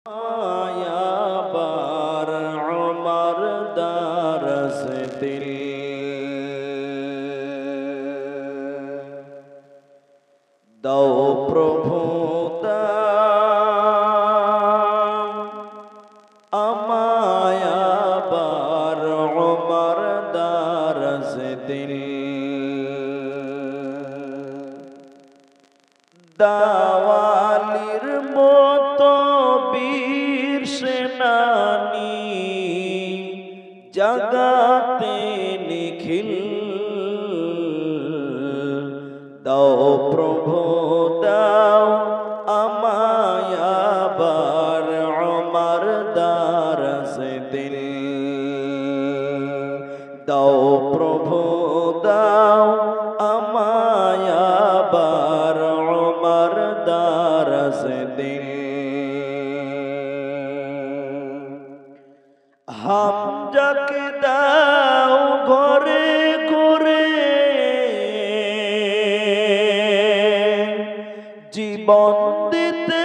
आया बार उमर दरस दिल दो प्रभु अमाया बार उमर दरस दिल दावालिर मतो वीर सेनानी जगाते निखिल दाओ प्रभु दाओ अमाया बार उमर दरस दिल दाओ प्रभु दाओ अमाया बार उमर दरस दिल हम जग दाओ घरे घरे জীবন দিতে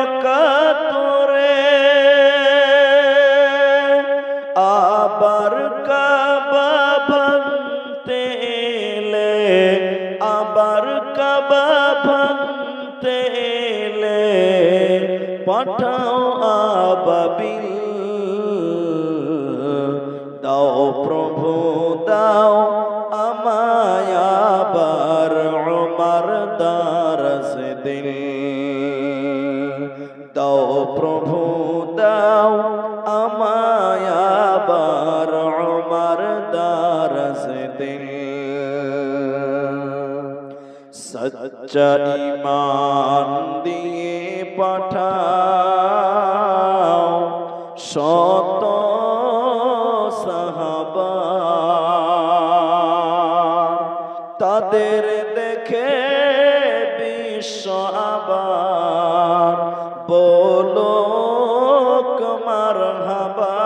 অকাতরে আবার কাবা ভাঙতে এলে আবার কাবা ভাঙতে এলে পাঠাও আবাবিল দাও প্রভু দাও আমায় আবার उमर दरस दिल दाओ प्रभु दाओ अमाया बार उमर दरस दिल सच्चा ईमान दिए पाठाओ शत साहाबा तादेर देखे विश्व आबार बोलो मरहबा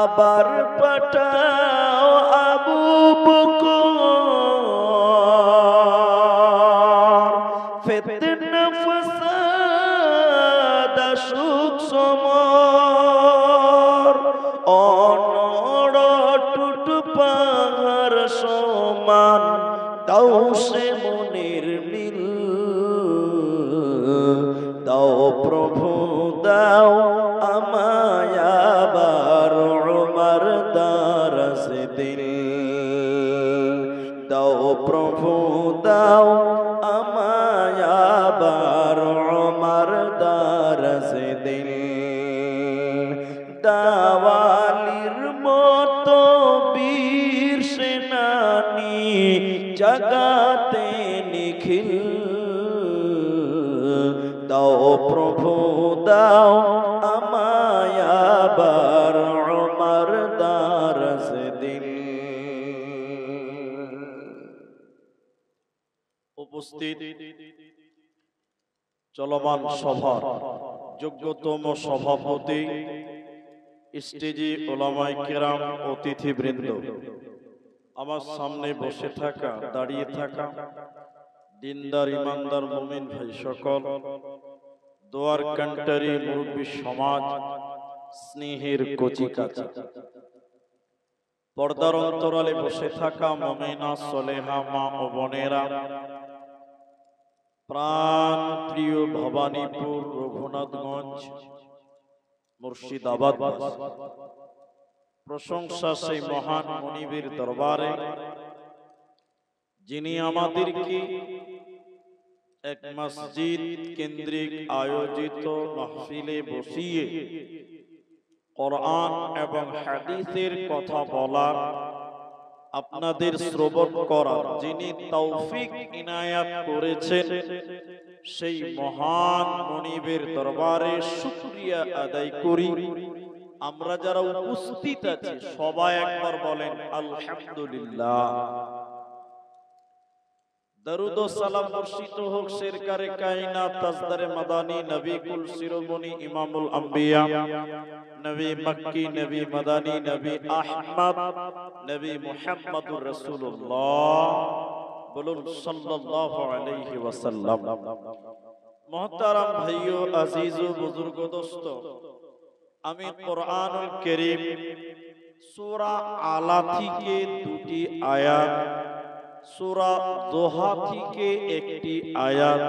आबार पठाओ आबू बकर फितना फसाद सुख समर अनड़ टूट पाहाड़ समान दाओ से मुनिर मिल दाओ प्रभु दाओ अमाया बार उमर दरस दिल दाओ प्रभु दाओ अमाया बार उमर दरस दिल दावालिर मतो वीर सेनानी जगाते निखिल दाओ प्रभु दाओ अमाया बार उमर दरस दिल उपस्थित चलमान सभार योग्यतम सभापति स्टेजे उलामाए केराम अतिथिवृंद आमार सामने बसे थाका दाड़िये थाका दिनदार ईमानदार मुमिन भाई सकल दोयार कांटारी मुरब्बी समाज स्नेहेर कचि काचा पर्दार अंतराले बसे थाका मुमिना सलेहा मा ओ बोनेरा प्राण प्रिय भवानीपुर रघुनाथगंज मुर्शिदाबाद प्रशंसा से महान मुनिबेर दरबारे जिनी आमादेरके एक मस्जिद केंद्रिक आयोजित महफिले बसिए कुरआन एवं हादीसेर कथा बलार आपनादेर श्रवण करार जिनी तौफिक इनायात करेछेन सेई महान मुनिबेर दरबारे शुक्रिया आदाय करी आमरा जारा उपस्थित आछि सबाई एकबार बोलेन आलहामदुलिल्लाह दरुद व सालाम बर्षित होक सरकारे कायनात ताजदारे मदानी नबी कुल शिरोमणि इमामुल अंबिया नबी मक्की नबी मदानी नबी अहमद नबी मुहम्मदुर रसूलुल्लाह बोलुन सल्लल्लाहु अलैहि वसल्लम। মোহতারাম ভাইও, আজিজ ও বুজুর্গ দোস্ত, আমি কোরআনুল কারীম সূরা আলা থেকে দুটি আয়াত, সূরা দোহা থেকে একটি আয়াত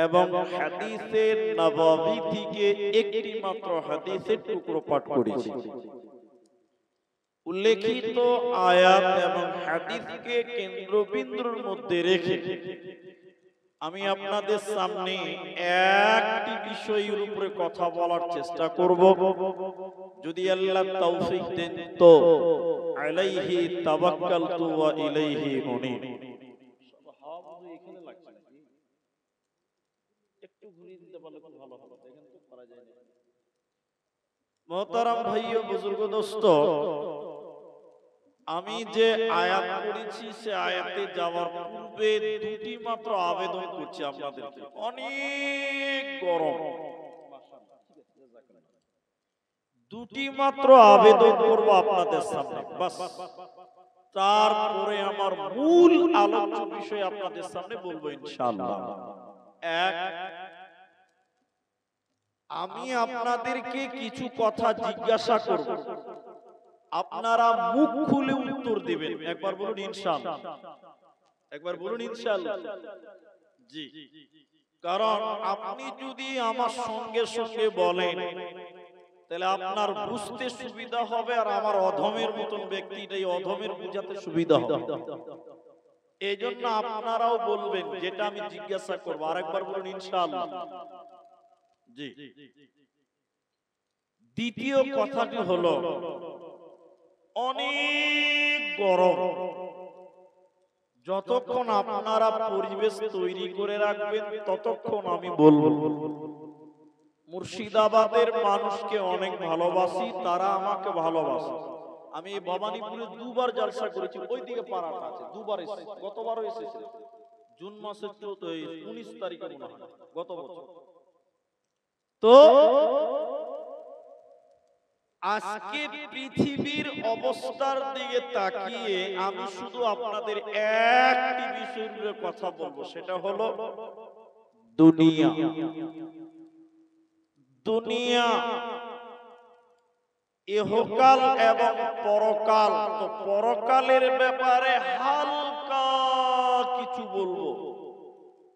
এবং হাদিসে নববী থেকে একটি মাত্র হাদিসের টুকরো পাঠ করেছি। উল্লেখিত আয়াত এবং হাদিসকে কেন্দ্রবিন্দুর মধ্যে রেখে আমি আপনাদের সামনে একটি বিষয়ের উপরে কথা বলার চেষ্টা করব। যদি আল্লাহ তৌফিক দেন তো আলাইহি তাওয়াক্কালতু ওয়া ইলাইহি উনীব। একটু ঘুরিয়ে দিতে পারলে খুব ভালো হবে, দেখেন তো করা যায় না। মুহতারাম ভাইও, বুজুর্গ দোস্ত, আমি যে আয়াত পড়েছি সে আয়াতে যাওয়ার পূর্বে দুটি মাত্র আবেদন করছি আপনাদেরকে। অনেক গরম, দুটি মাত্র আবেদন করব আপনাদের সামনে, বাস। তারপরে আমার মূল আলোচ্য বিষয় আপনাদের সামনে বলবো ইনশাআল্লাহ। এক, আমি আপনাদেরকে কিছু কথা জিজ্ঞাসা করব, আপনারা মুখ খুলে উত্তর দিবেন। একবার বলুন ইনশাআল্লাহ, একবার বলুন ইনশাআল্লাহ। জি, কারণ আপনি যদি আমার সঙ্গে সঙ্গে বলেন তাহলে আপনার বুঝতে সুবিধা হবে, আর আমার অধমের মতন ব্যক্তিটাই অধমের বুঝাতে সুবিধা হবে। এই জন্য আপনারাও বলবেন যেটা আমি জিজ্ঞাসা করবো। আরেকবার বলুন ইনশাআল্লাহ। জি, দ্বিতীয় কথাটি হলো, অনেক গরম, যতক্ষণ আপনারা পরিবেশ তৈরি করে রাখবেন ততক্ষণ আমি বলবো। মুর্শিদাবাদের মানুষকে অনেক ভালোবাসি, তারা আমাকে ভালোবাসে। আমি ভবানীপুরে দুবার জলসা করেছি, ওইদিকে পাড়াটা আছে, দুবার এসেছি, গতবারও এসেছি জুন মাসের 19 তারিখে মনে হয় গত বছর। তো আজকে পৃথিবীর অবস্থার দিকে তাকিয়ে আমি শুধু আপনাদের একটি বিষয়ের উপরে কথা বলবো, সেটা হলো দুনিয়া। দুনিয়া, ইহকাল এবং পরকাল। তো পরকালের ব্যাপারে হালকা কিছু বলবো,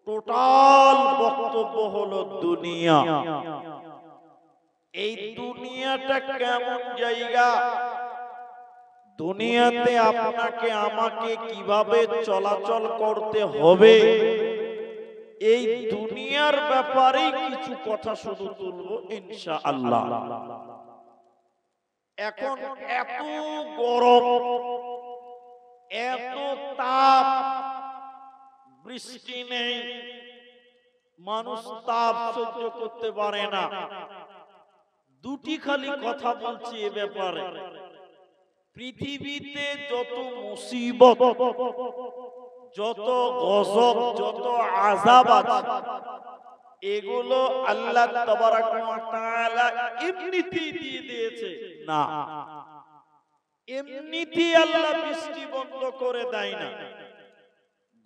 টোটাল বক্তব্য হলো দুনিয়া। এই দুনিয়াটা কেমন জায়গা, দুনিয়াতে আপনাকে আমাকে কিভাবে চলাচল করতে হবে, এই দুনিয়ার ব্যাপারে কিছু কথা শুধু তুলবো ইনশাআল্লাহ। এখন এত গরম, এত তাপ, বৃষ্টি নেই, মানুষ তাপ সহ্য করতে পারে না। দুটি খালি কথা বলছি এ ব্যাপারে। পৃথিবীতে যত মুসিবত, যত গজব, যত আযাব আছে, এগুলো আল্লাহ তাবারাক ওয়া তাআলা এমনিতেই দিয়ে দিয়েছে না, এমনিতেই আল্লাহ বৃষ্টি বন্ধ করে দেয় না।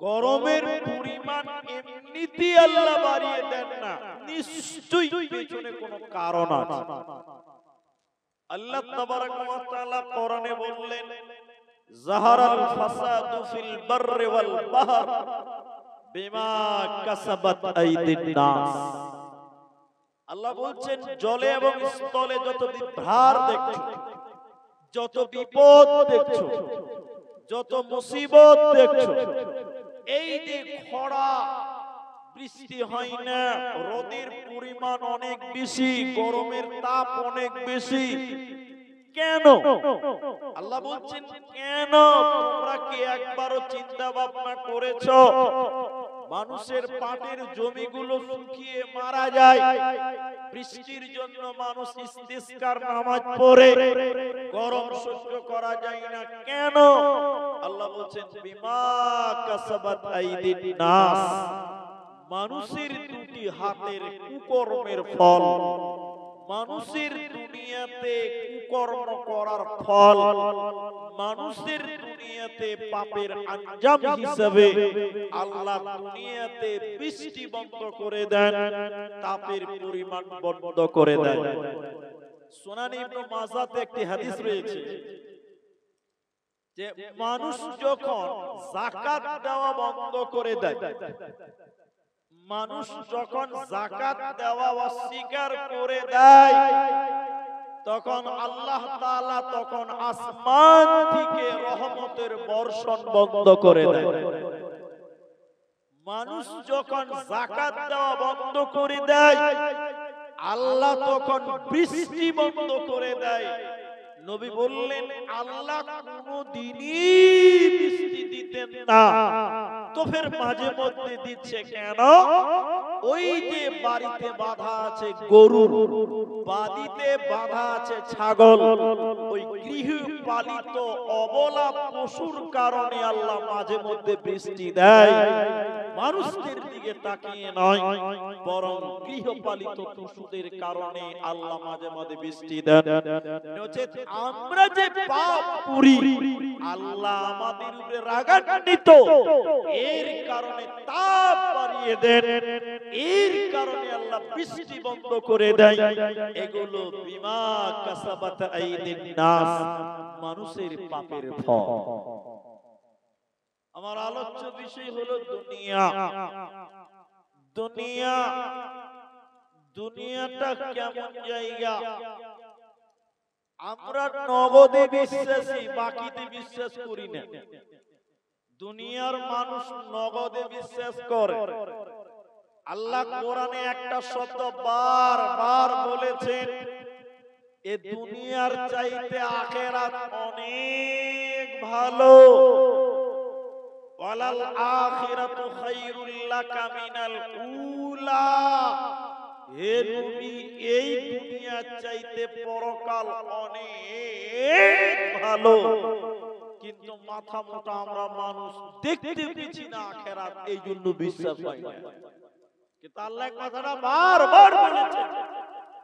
গরমের পরিমাণ এমনিতেই আল্লাহ বাড়িয়ে দেন না, নিশ্চয়ই পেছনে কোনো কারণ আছে। আল্লাহ তাবারাক ওয়া তাআলা কোরআনে বললেন, যাহারাল ফাসাদু ফিল বাররি ওয়াল বাহর বিমা কাসাবাত আইদিন নাস। আল্লাহ বলছেন, জলে এবং স্থলে যত বিভ্রাট দেখছো, যত বিপদ দেখছো, যত মুসিবত দেখছো, এই যে খরা, বৃষ্টি হয় না, রোদের পরিমাণ অনেক বেশি, গরমের তাপ অনেক বেশি, কেন? আল্লাহ বলছেন কেন? তোমরা কি একবারও চিন্তা ভাবনা করেছো মানুষের পাটের জমিগুলো শুকিয়ে মারা যায়, বৃষ্টির জন্য মানুষ ইস্তিসকার নামাজ পড়ে, গরম সহ্য করা যায় না, কেন? আল্লাহ বলছেন বিমা কাসাবাত আইদিন নাস, মানুষের দুটি হাতের কুকর্মের ফল, মানুষের দুনিয়াতে কুকর্ম করার ফল, মানুষের দুনিয়াতে পাপের আঞ্জাম হিসেবে আল্লাহ দুনিয়াতে বৃষ্টি বন্ধ করে দেন, তাপের পরিমাণ বন্ধ করে দেন। সুনান ইবনে মাজাতে একটি হাদিস রয়েছে যে মানুষ যখন যাকাত দেওয়া বন্ধ করে দেয়, মানুষ যখন যাকাত দেওয়া অস্বীকার করে দেয়, তখন আল্লাহ তাআলা তখন আসমান থেকে রহমতের বর্ষণ বন্ধ করে দেয়। মানুষ যখন যাকাত দেওয়া বন্ধ করে দেয়, আল্লাহ তখন বৃষ্টি বন্ধ করে দেয়। নবী বললেন আল্লাহ কোনদিনই বৃষ্টি দিতেন না, তো ফের মাঝে মধ্যে দিচ্ছে কেন? ওই যে বাড়িতে বাঁধা আছে গরু, বাড়িতে বাঁধা আছে ছাগল, ওই গৃহপালিত অবলা পশুর কারণে আল্লাহ মাঝে মধ্যে বৃষ্টি দেয়। মানুষদের দিকে তাকিয়ে নয়, বরং গৃহপালিত পশুদের কারণে আল্লাহ মাঝে মাঝে বৃষ্টি দেন। নচেত আমরা যে পাপ করি, আল্লাহ আমাদের উপরে রাগান্বিত, এর কারণে তাপ বাড়িয়ে দেন, এর কারণে আল্লাহ বৃষ্টি বন্ধ করে দেয়। এগুলো বিমা কাসাবাত আইদিন নাস, মানুষের পাপের ফল। আমার আলোচ্য বিষয় হলো দুনিয়া। দুনিয়া, দুনিয়াটা কেমন জায়গা? আমরা নগদে বিশ্বাসী, বাকিতে বিশ্বাস করি না। দুনিয়ার মানুষ নগদে বিশ্বাস করে। আল্লাহ কোরআনে একটা শব্দ বারবার বলেছেন, এ দুনিয়ার চাইতে আখিরাত অনেক ভালো। ওয়ালাল আখিরাতু খায়রুল লাকা মিনাল উলা। হে নবী, এই দুনিয়ার চাইতে পরকাল অনেক ভালো। কিন্তু মাথা মোটা আমরা মানুষ দেখতে পেছি না আখিরাত, এই জন্য বিশ্বাস হয় না। কিন্তু আল্লাহ কথাটা বারবার বলেছেন,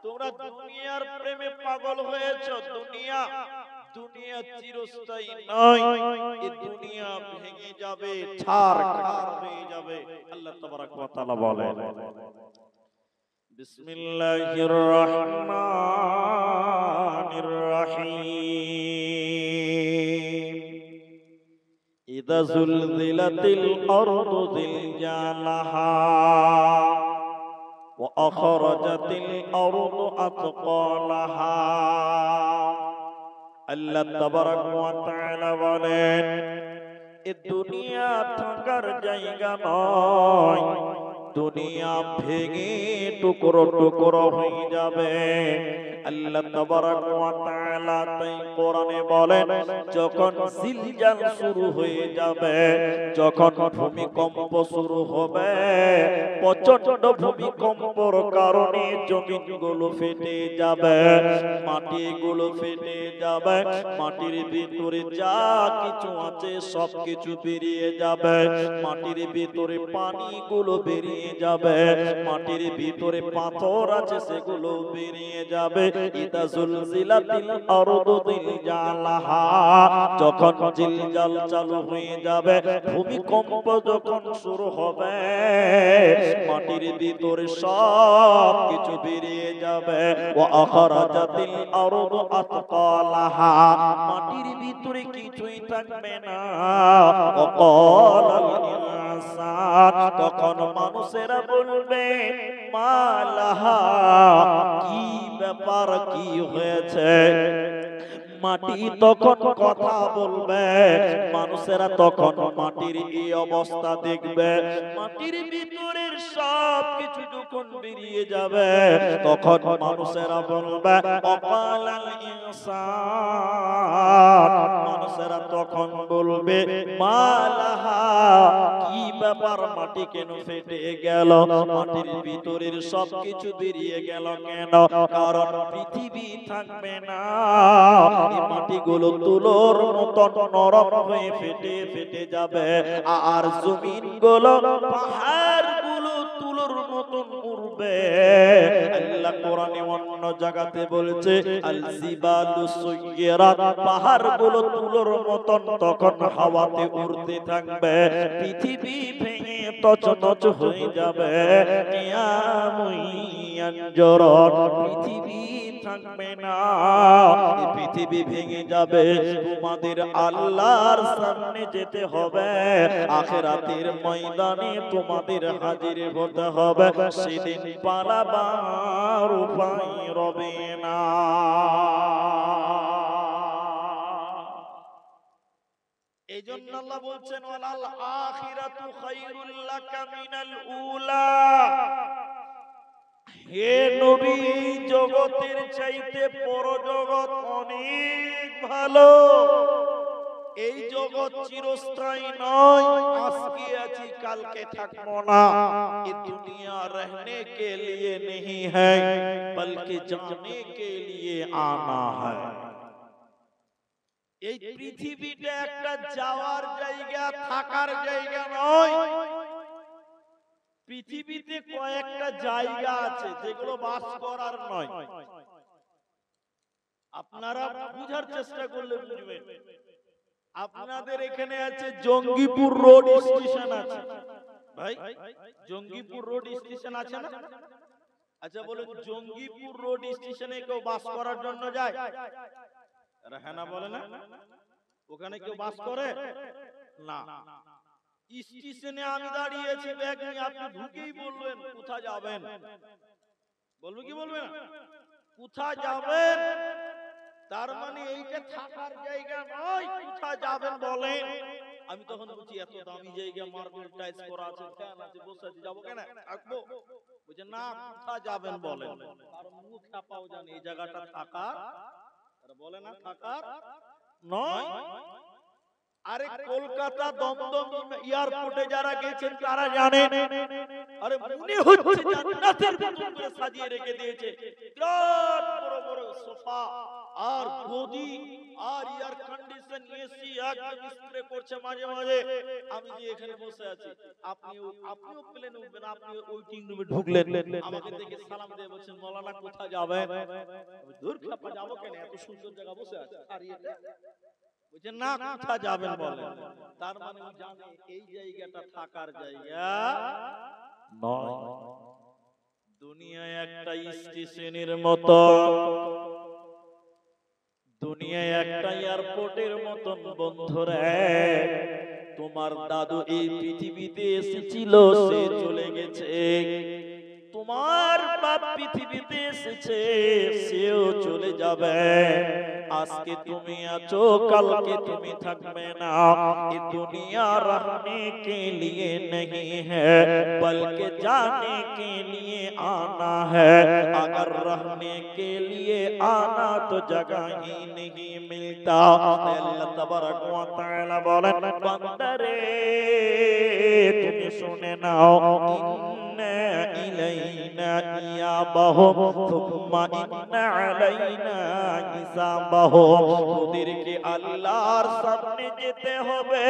তোমরা দুনিয়ার প্রেমে পাগল হয়েছো। দুনিয়া, দুনিয়া চিরস্থায়ী নয়, এই দুনিয়া ভেঙে যাবে, ছারখার হয়ে যাবে। আল্লাহ তাবারক ওয়া তাআলা বলেন, বিসমিল্লাহির রহমানির রহিম, ইযা যুলজিলাতিল আরদু জিলজালাহা ওয়া আখরাজাতিল আরদু আতকালাহা। আল্লাহ তাবারক ওয়া তাআলা বলেন, এ দুনিয়া থাকার জায়গা নয়, দুনিয়া ভেঙে টুকরো টুকরো হয়ে যাবে। আল্লাহ তাবারক ওয়া তাআলা তাই কোরআনে বলেন, যখন জিলজাল শুরু হয়ে যাবে, যখন ভূমিকম্প শুরু হবে, প্রচন্ড ভূমিকম্পর কারণে জমিনগুলো ফেটে যাবে, মাটিগুলো ফেটে যাবে, মাটির ভিতরে যা কিছু আছে সবকিছু বেরিয়ে যাবে, মাটির ভিতরে পানিগুলো বেরিয়ে যাবে, মাটির ভিতরে পাথর আছে সেগুলো বেরিয়ে যাবে। ইদা যুলজিলাতিল আরদু জিলজালাহা, যখন জিলজাল চালু হয়ে যাবে, ভূমিকম্প যখন শুরু হবে, মাটির ভিতরে সব কিছু বেরিয়ে যাবে। ওয়া আখরাজাতিল আরদু আতকালাহা, মাটির ভিতরে কিছুই থাকবে না। ওয়া ক্বালাল ইনসান, তখন মানুষেরা বলবে, মালাহা, কি ব্যাপার, কি হয়েছে? মাটি তখন কথা বলবে, মানুষেরা তখন মাটির এই অবস্থা দেখবে, মাটির ভিতরের সব কিছু যখন বেরিয়ে যাবে, তখন মানুষেরা বলবে, অকালাল ইনসান, মানুষেরা তখন বলবে, মালাহা, কি ব্যাপার, মাটি কেন ফেটে গেল? মাটির ভিতরের সব কিছু বেরিয়ে গেল কেন? কারণ পৃথিবী থাকবে না, এই মাটিগুলো তুলোর মতন নরম হয়ে ফেটে ফেটে যাবে, আর জমিনগুলো, পাহাড়গুলো তুলোর মতন উড়বে। আল্লাহ কোরআনে অন্য জায়গাতে বলেছে আল জিবালু সুয়্যিরাত, পাহাড়গুলো তুলোর মতন তখন হাওয়াতে উড়তে থাকবে, পৃথিবী ভেঙে তছনছ হয়ে যাবে, কিয়ামুন ইয়ানজুরুন, পৃথিবী থাকবে না, পৃথিবী ভেঙে যাবে, তোমাদের আল্লাহর সামনে যেতে হবে, আখিরাতের ময়দানে তোমাদের হাজির হতে হবে, সেদিন পালাবার উপায় রবে না। এই জন্য আল্লাহ বলছেন ওয়ালাল আখিরাতু খায়রুল লাকা মিনাল উলা, হে নবী জগতের চাইতে পরজগৎ অনেক ভালো, এই জগৎ চিরস্থায়ী নয়, আজকে আছি কালকে থাকবো না, ये दुनिया रहने के लिए नहीं है बल्कि जाने के लिए आना है। এই পৃথিবীটা একটা যাওয়ার জায়গা, থাকার জায়গা নয়। পৃথিবীতে কয়েকটা জায়গা আছে যেগুলো বাস করার নয়, আপনারা বুঝার চেষ্টা করলে বুঝবেন। আপনাদের এখানে আছে জঙ্গিপুর রোড স্টেশন আছে, ভাই জঙ্গিপুর রোড স্টেশন আছে না? আচ্ছা বলুন, জঙ্গিপুর রোড স্টেশনে কেউ বাস করার জন্য যায়? হ্যাঁ না বলে না? ওখানে কেউ বাস করে না। স্টেশনে আমি দাঁড়িয়েছি, ব্যাগ নিয়ে, আপনি ঢুকেই বলবেন কোথায় যাবেন, বলবে কি বলবে না? কোথায় যাবেন, তার মানে এইটা থাকার জায়গা নয়, কোথায় যাবেন বলেন। আমি তখন বলছি এত দামি জায়গা, মার্বেল টাইলস করা আছে, ফ্যান আছে, বসে আছি, যাবো কেন, থাকবো? বলছে না, কোথায় যাবেন বলেন। কারণ মুখ ছাপাও জানে এই জায়গাটা থাকার, বলে না থাকার নয়। আরে কলকাতা দমদম এয়ারপোর্টে যারা গেছেন তারা জানেন, আরে মনে হচ্ছে জান্নাতের মতো করে সাজিয়ে রেখে দিয়েছে, বিরাট বড় বড় সোফা আর গদি আর এয়ার কন্ডিশন, এসি একদম স্প্রে করছে মাঝে মাঝে। আমি যে এখানে বসে আছি, আপনিও প্লেনে উঠবেন, আপনি ওয়েটিং রুমে ঢুকলেন, আমাকে দেখে সালাম দিয়ে বলছেন মাওলানা কোথায় যাবেন? দূর খাপা যাবো কেন, এত সুন্দর জায়গা বসে আছে, আর এটা বলছেন না কোথায় যাবেন বলেন। তার মানে ও জানে এই জায়গাটা থাকার জায়গা নয়। দুনিয়ায় একটা স্টেশনের মতো, দুনিয়ায় একটা এয়ারপোর্টের মতন বন্ধুরা, তোমার দাদু এই পৃথিবীতে এসেছিল, সে চলে গেছে। তোমার বাপ পৃথিবীতে এসেছে, সেও চলে যাবে। আজকে তুমি আছো, কালকে তুমি থাকবে না। ये दुनिया रहने के लिए नहीं है बल्कि जाने के लिए आना है। अगर रहने के लिए आना तो जगह ही नहीं मिलता। अल्लाह तबारक व तआला बोलेन, बंदरे তুমি শুনে নাও, ইন্না ইলাইনা ইয়াবাহুম সুম্মা ইন্না আলাইনা হিসাবাহুম। তোদেরকে আল্লাহর সামনে যেতে হবে,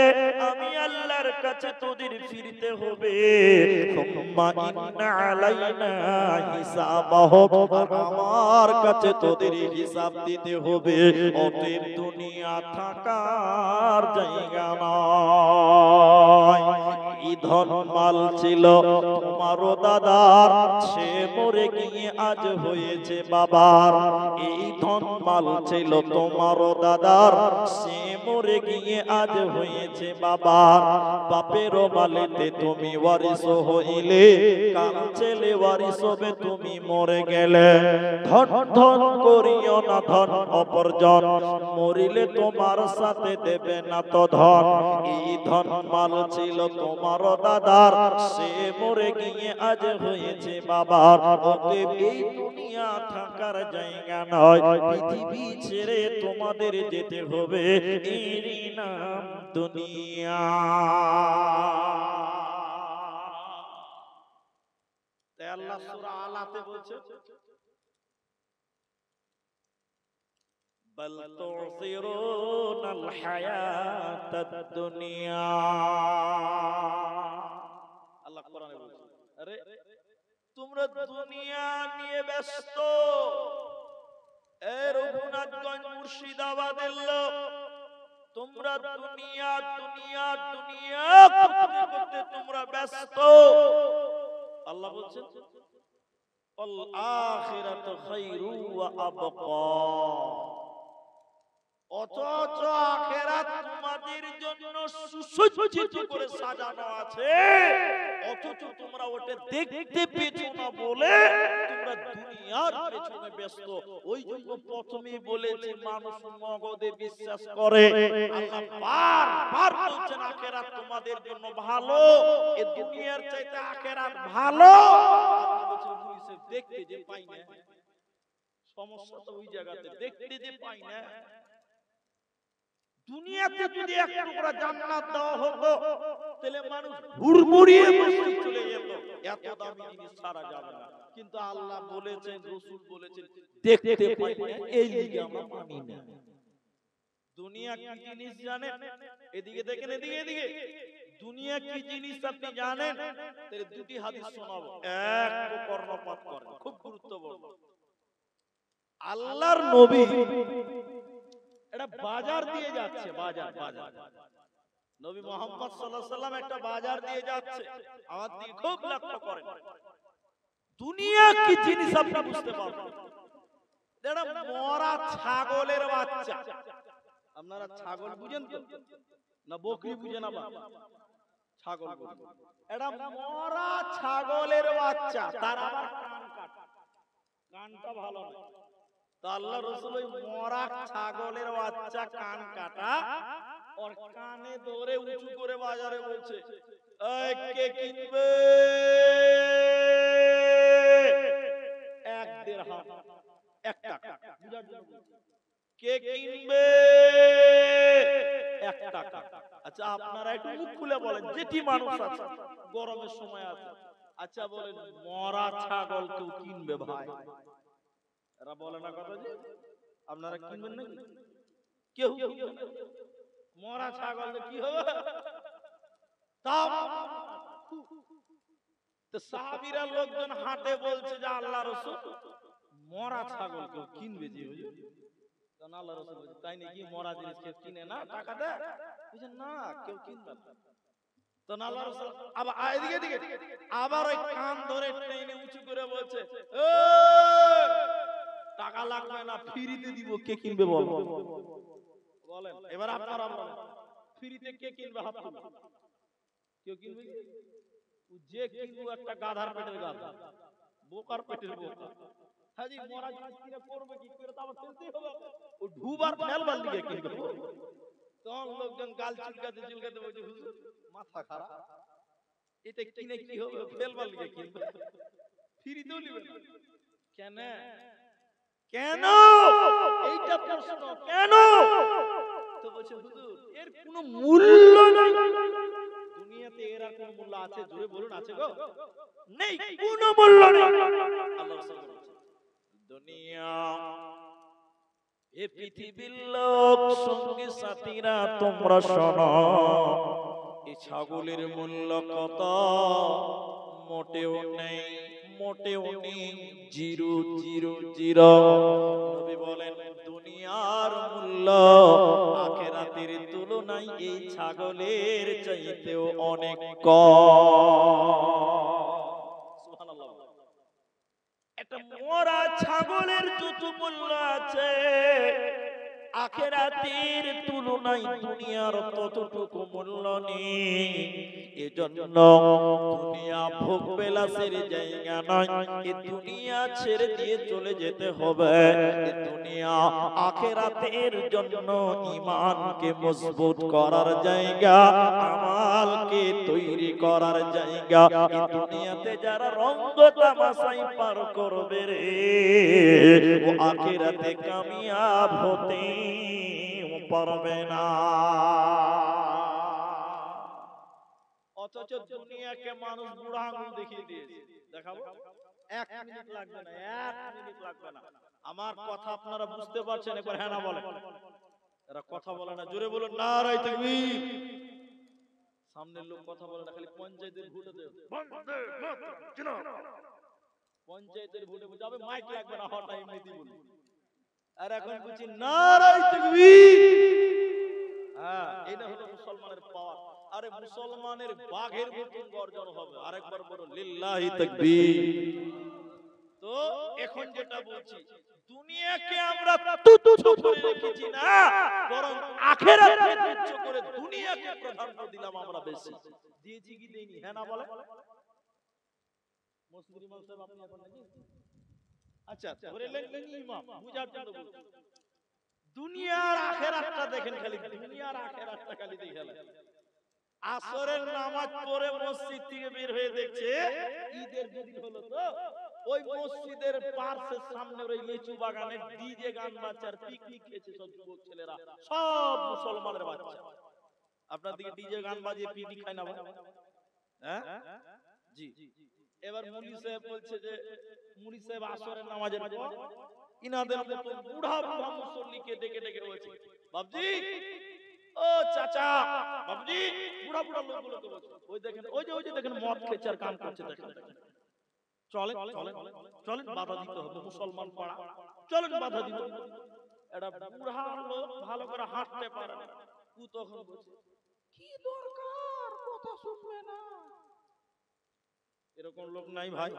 আমি আল্লাহর কাছে তোদের ফিরতে হবে। সুম্মা ইন্না আলাইনা হিসাবাহুম, আমার কাছে তোদের হিসাব দিতে হবে। অতএব দুনিয়া থাকার জায়গা নয়। এই ধন মাল ছিল তোমারও দাদার, সে মরে গিয়ে আজ হয়েছে বাবার। এই ধন মাল ছিল তোমারও দাদার, সে মরে গিয়ে আজ হয়েছে বাবার। বাপেরও মালেতে তুমি ওয়ারিস হইলে, কার ছেলে ওয়ারিস হবে তুমি মরে গেলে। ধন ধন করিও না ধন অপরজন, মরিলে তোমার সাথে দেবে না তো ধন। এই ধন মাল ছিল তোমারও দাদার, সে মরে গিয়ে আজ হয়েছে বাবার। অতএব এই দুনিয়া থাকার জায়গা নয়, পৃথিবী ছেড়ে তোমাদের যেতে হবে, এরই নাম দুনিয়া। তাই আল্লাহ সূরা আলাতে বলছে, বল তুসিরুনাল হায়াতাদ দুনিয়া। আল্লাহ কোরআনে বলছে, আরে তোমরা দুনিয়া নিয়ে ব্যস্ত। এ রঘুনাথগঞ্জ মুর্শিদাবাদের লোক, তোমরা দুনিয়া দুনিয়া দুনিয়া করতে করতে তোমরা ব্যস্ত। আল্লাহ বলছেন আল আখিরাতু খায়রু ওয়া আবকা। অথচ আখিরাত তোমাদের জন্য সুসজ্জিত করে সাজানো আছে, অথচ তোমরা ওটা দেখতে পেছো না বলে তোমরা দুনিয়ার পেছনে ব্যস্ত। ওই জন্য প্রথমেই বলেছি মানুষ নগদে বিশ্বাস করে। আল্লাহ বারবার বলছেন আখিরাত তোমাদের জন্য ভালো, এই দুনিয়ার চাইতে আখিরাত ভালো। আল্লাহ বলছেন পুলিশে দেখতে যে পাই না, সমস্যা তো ওই জায়গাতে, দেখতে যে পাই না। দুনিয়াতে যদি এক টুকরা জান্নাত দেওয়া হতো তাহলে মানুষ হুড়মুড়িয়ে মসজিদ চলে যেত, এত দামি জিনিস ছাড়া যাবে না। কিন্তু আল্লাহ বলেছেন, রাসূল বলেছেন দেখতে পাই না, এই লিগে আমরা মানি না। দুনিয়া কি জিনিস জানেন? এদিকে দেখেন, এদিকে এদিকে। দুনিয়া কি জিনিস আপনি জানেন? তাহলে দুটি হাদিস শোনাবো, এক তো কর্ণপাত করেন, খুব গুরুত্বপূর্ণ। আল্লাহর নবী একটা বাজার দিয়ে যাচ্ছে, বাজার বাজার নবী মুহাম্মদ সাল্লাল্লাহু আলাইহি সাল্লাম একটা বাজার দিয়ে যাচ্ছে। আমার দিকে খুব লক্ষ্য করেন, দুনিয়া কি জিনিস আপনি বুঝতে পারবেন। এটা মরা ছাগলের বাচ্চা। আপনারা ছাগল বুঝেন তো না বকরি বুঝেন? আবার ছাগল বুঝেন। এটা মরা ছাগলের বাচ্চা, তার আবার কান কাটা, কানটা ভালো না। তো আল্লাহ রাসূল ওই মরা ছাগলের বাচ্চা কান কাটা ওর কানে ধরে উঁচু করে বাজারে বলছে, এই কে কিনবে? 1 দিরহাম, 1 টাকা। কে কিনবে? 1 টাকা। আচ্ছা আপনারা একটু মুখ খুলে বলেন, যেটি মানুষ আছে, গরমের সময় আছে, আচ্ছা বলেন মরা ছাগল কেউ কিনবে ভাই? এরা বলে না কথা যে আপনারা কিনবেন নাকি? কেউ মরা ছাগল কি হবে? তো সাহাবীরা লোকজন হাটে বলছে যে আল্লাহ রাসূল মরা ছাগল কেউ কিনবে যে? তখন আল্লাহ রাসূল বলছে তাই নাকি, মরা জিনিস কেউ কিনে না, টাকা দে? বুঝেন না, কেউ কিনবে না। তখন আল্লাহ রাসূল আবার এদিকে এদিকে আবার ওই কান ধরে টেনে উঁচু করে বলছে, টাকা লাগবে না, ফ্রিতে দিব, কে কিনবে বল? বলেন এবার আপনারা বলেন, ফ্রিতে কে কিনবে? হাত তুলুন। কেউ কিনবে? যে কিনবে একটা গাধার পেটের গাধা, বোকার পেটের বোকা। হাজি মরা জিনিস কিনে করবে কি করে? তো আবার ফেলতেই হবে, ও ঢুবার ফেলবার দিকে কিনবে। তখন লোকজন গাল চুলকাতে চুলকাতে বলছে, হুজুর মাথা খারাপ, এটা কিনে কি হবে? ফেলবার দিকে কিনবে, ফ্রিতেও নিবে না। কেন কেন এইটা প্রশ্ন, কেন? তো বলছে হুজুর এর কোনো মূল্য নাই। দুনিয়াতে এর আর কোনো মূল্য আছে? জোরে বলুন, আছে গো? নেই, কোনো মূল্য নেই। আল্লাহ রাসূল বলেছেন দুনিয়া, এ পৃথিবীর লোক, সঙ্গী সাথীরা তোমরা শোনো, এই ছাগলের মূল্য কত? মোটেও নেই, মোটেও নেই, 000। নবী বলেন দুনিয়ার মূল্য আখিরাতের তুলনায় এই ছাগলের চাইতেও অনেক কম। সুবহানাল্লাহ। একটা মরা ছাগলের যত মূল্য আছে আখিরাতের তুলনায় দুনিয়ার ততটুকু মূল্য নেই। এজন্য দুনিয়া ভোগ বিলাসের জায়গা নয়, এই দুনিয়া ছেড়ে দিয়ে চলে যেতে হবে। এই দুনিয়া আখিরাতের জন্য ঈমানকে মজবুত করার জায়গা, আমালকে তৈরি করার জায়গা। এই দুনিয়াতে যারা রঙ্গ তামাশাই পার করবে রে, ও আখিরাতে কামিয়াব হতে পারবে না। অথচ দুনিয়াকে মানুষ বুড়া আঙুল দেখিয়ে দিয়েছে। দেখাবো? 1 মিনিট লাগবে না, 1 মিনিট লাগবে না। আমার কথা আপনারা বুঝতে পারছেন? একবার হ্যাঁ না বলেন। এরা কথা বলে না, জোরে বলুন নারায়ে তাকবীর। সামনের লোক কথা বলে না, খালি পঞ্চায়েতের ভোটে দেয় বন্দে মাতরম জিন্দাবাদ। পঞ্চায়েতের ভোটে যাবে, মাইক লাগবে না, হঠাৎ এমনিতেই বলবে। আর এখন বলছি নারায়ে তাকবীর। হ্যাঁ, এটা হলো মুসলমানের পাওয়ার। আরে মুসলমানের বাঘের মতন গর্জন হবে। আরেকবার বলো লিল্লাহি তাকবীর। তো এখন যেটা বলছি, দুনিয়াকে আমরা তুচ্ছ করে রেখেছি না, বরং আখিরাতকে তুচ্ছ করে দুনিয়াকে প্রাধান্য দিলাম আমরা বেশি। দিয়েছি কি দেইনি? হ্যাঁ না বলে? মুসলিম সাহেব আপনি এখন নাকি? আচ্ছা, ধরে লেন ইমাম, বুঝার জন্য বলছি। দুনিয়ার আখিরাতটা দেখেন, খালি দুনিয়ার আখিরাতটা খালি দেখেন। আসরের নামাজ পড়ে মসজিদ থেকে বের হয়ে দেখছে ঈদের দিন হলো, তো ওই মসজিদের পাশের সামনে ওই লিচু বাগানে ডিজে গান বাজছে আর পিকনিক খেয়েছে সব যুবক ছেলেরা, সব মুসলমানের বাচ্চা। আপনার দিকে ডিজে গান বাজিয়ে পিকনিক খায় না? হ্যাঁ জি। এবার মুলি সাহেব বলছে যে মুলি সাহেব আসরের নামাজের পর ইনাদের মতো বুড়া বুড়া মুসল্লিকে ডেকে ডেকে বলছে, বাবজি ও চাচা, বাবজি, বুড়া বুড়া লোকগুলোকে বলছে, ওই দেখেন, ওই যে দেখেন মদ খেছে আর গান করছে, দেখেন চলে চলে চলেন, বাধা দিতে হবে, মুসলমান পাড়া, চলেন বাধা দিতে হবে। এটা বুড়া লোক ভালো করে হাঁটতে পারে না, ও তখন বলছে কি দরকার, কথা শুনবে না। এরকম লোক নাই ভাই,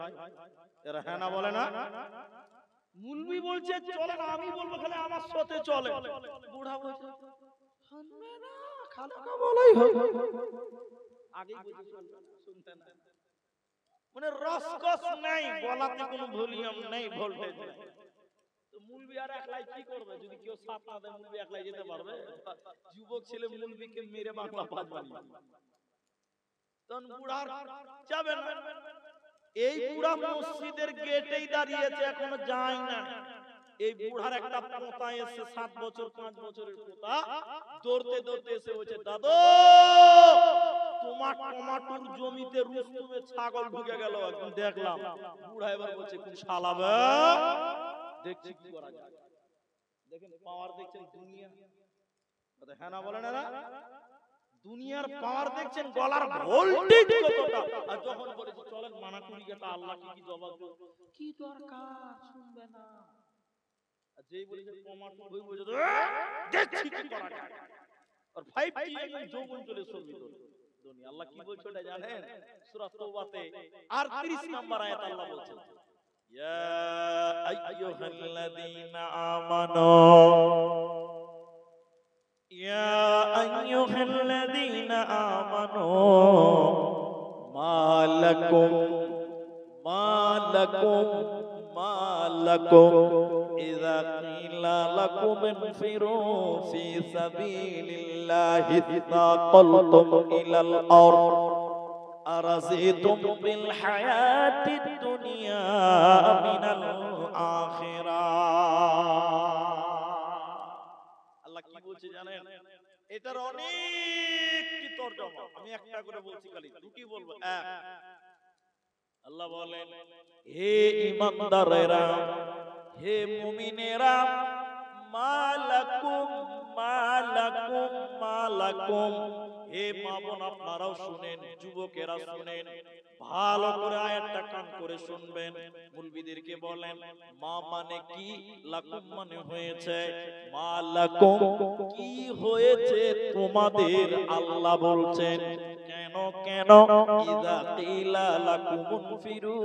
এরা হ্যাঁ না বলে না। মুলবি বলছে চলে না, আমি বলবো খালি আমার সাথে চলে, বুড়া বলছে শুনবে না, খালাকা বলাই হবে, আগে শুনতে না, মানে রসকস নাই, গলাতে কোনো ভলিউম নেই, ভোল্টেজ নেই। তো মুলবি আর একলাই কি করবে? যদি কেউ সাথ না দেয়, মুলবি একলাই যেতে পারবে? যুবক ছেলে মুলবিকে মেরে বাংলা বাজ বানিয়ে, তখন বুড়ার যাবে না। এই বুড়া মসজিদের গেটেই দাঁড়িয়েছে, এখনো যায় না। এই বুড়ার একটা পোতা এসে 7 বছর 5 বছরের পোতা দৌড়তে দৌড়তে এসে বলছে, দাদু তোমার টমাটোর জমিতে রুস্তুমে ছাগল ঢুকে গেল, একদম দেখলাম। বুড়া এবার বলছে কোন শালাবে, দেখছি কি করা যায়। দেখেন পাওয়ার দেখছেন দুনিয়া, হ্যাঁ না বলেন না? দুনিয়ার পাওয়ার দেখছেন, গলার ভোল্টেজ কতটা। আর যখন বলেছে চলেন মানা করি গেটা, আল্লাহ কি জবাব দেব, কি দরকার, শুনবে না। আর যেই বলেছে টমাটো হই বলেছে দেখছি কি করা যায়। আর 5T একদম যৌবন চলে সবই তো দুনিয়া। আল্লাহ কি বলছে ওটা জানেন? সূরা তওবাতে 38 নম্বর আয়াত আল্লাহ বলছে, ইয়া আইয়ুহাল্লাযীনা আমানু, ইয়া আইয়ুহাল্লাযীনা আমানু মালাকুম ইযা কিলা লাকুম ইনফিরু ফি সাবিলিল্লাহি তাকালতুম ইলাল আরদ আরাযিতুম বিল হায়াতিদ দুনিয়া মিনাল আখিরাহ। আল্লাহ কি বলছে জানেন? এটার অনেকটি তরজমা, আমি একটা করে বলছি, খালি দুটি বলবো। এক, আল্লাহ বলেন হে ঈমানদারেরা, হে মুমিনেরা, মালাকুম মালাকুম মালাকুম, হে মা বোন আপনারাও শুনেন, যুবকেরা শুনেন, ভালো করে আয়াতটা কান করে শুনবেন। মুলবিদেরকে বলেন মা মানে কি, লাকুম মানে হয়েছে। মালাকুম কি হয়েছে তোমাদের, আল্লাহ বলছেন কেন কেন, ইযা কিলা লাকুম ইনফিরু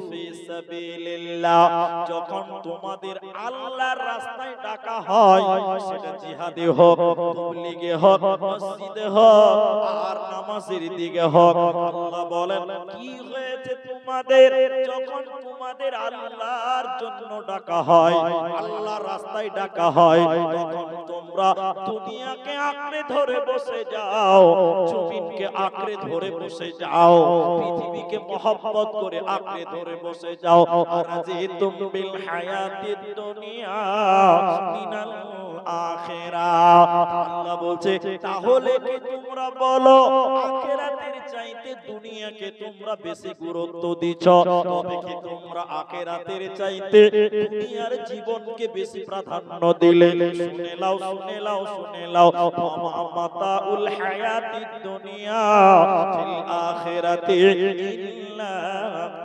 ফি সাবিলিল্লাহ, যখন তোমাদের আল্লাহর রাস্তায় ডাকা হয়, সেটা জিহাদে হোক, তাবলীগে হোক, মসজিদে হোক, আর নামাজের দিকে হোক। আল্লাহ বলেন কি হয়েছে তোমাদের, যখন তোমাদের আল্লাহর জন্য ডাকা হয়, আল্লাহর রাস্তায় ডাকা হয়, তখন তোমরা দুনিয়াকে আঁকড়ে ধরে বসে যাও, জমিনকে আঁকড়ে ধরে বসে যাও, পৃথিবীকে মহব্বত করে আঁকড়ে ধরে বসে যাও। আরাযিতুম বিল হায়াতিদ দুনিয়া মিনাল আখিরাহ। আল্লাহ বলছে তাহলে কি তোমরা বলো আখিরাতের চাইতে চাইতে দুনিয়াকে তোমরা বেশি গুরুত্ব দিচ্ছ, তবে কি তোমরা আখিরাতের চাইতে দুনিয়ার জীবনকে বেশি প্রাধান্য দিলে? শুনে লাও, শুনে লাও, শুনে লাও, মাতাউল হায়াতিদ দুনিয়া ফিল আখিরাতি ইল্লা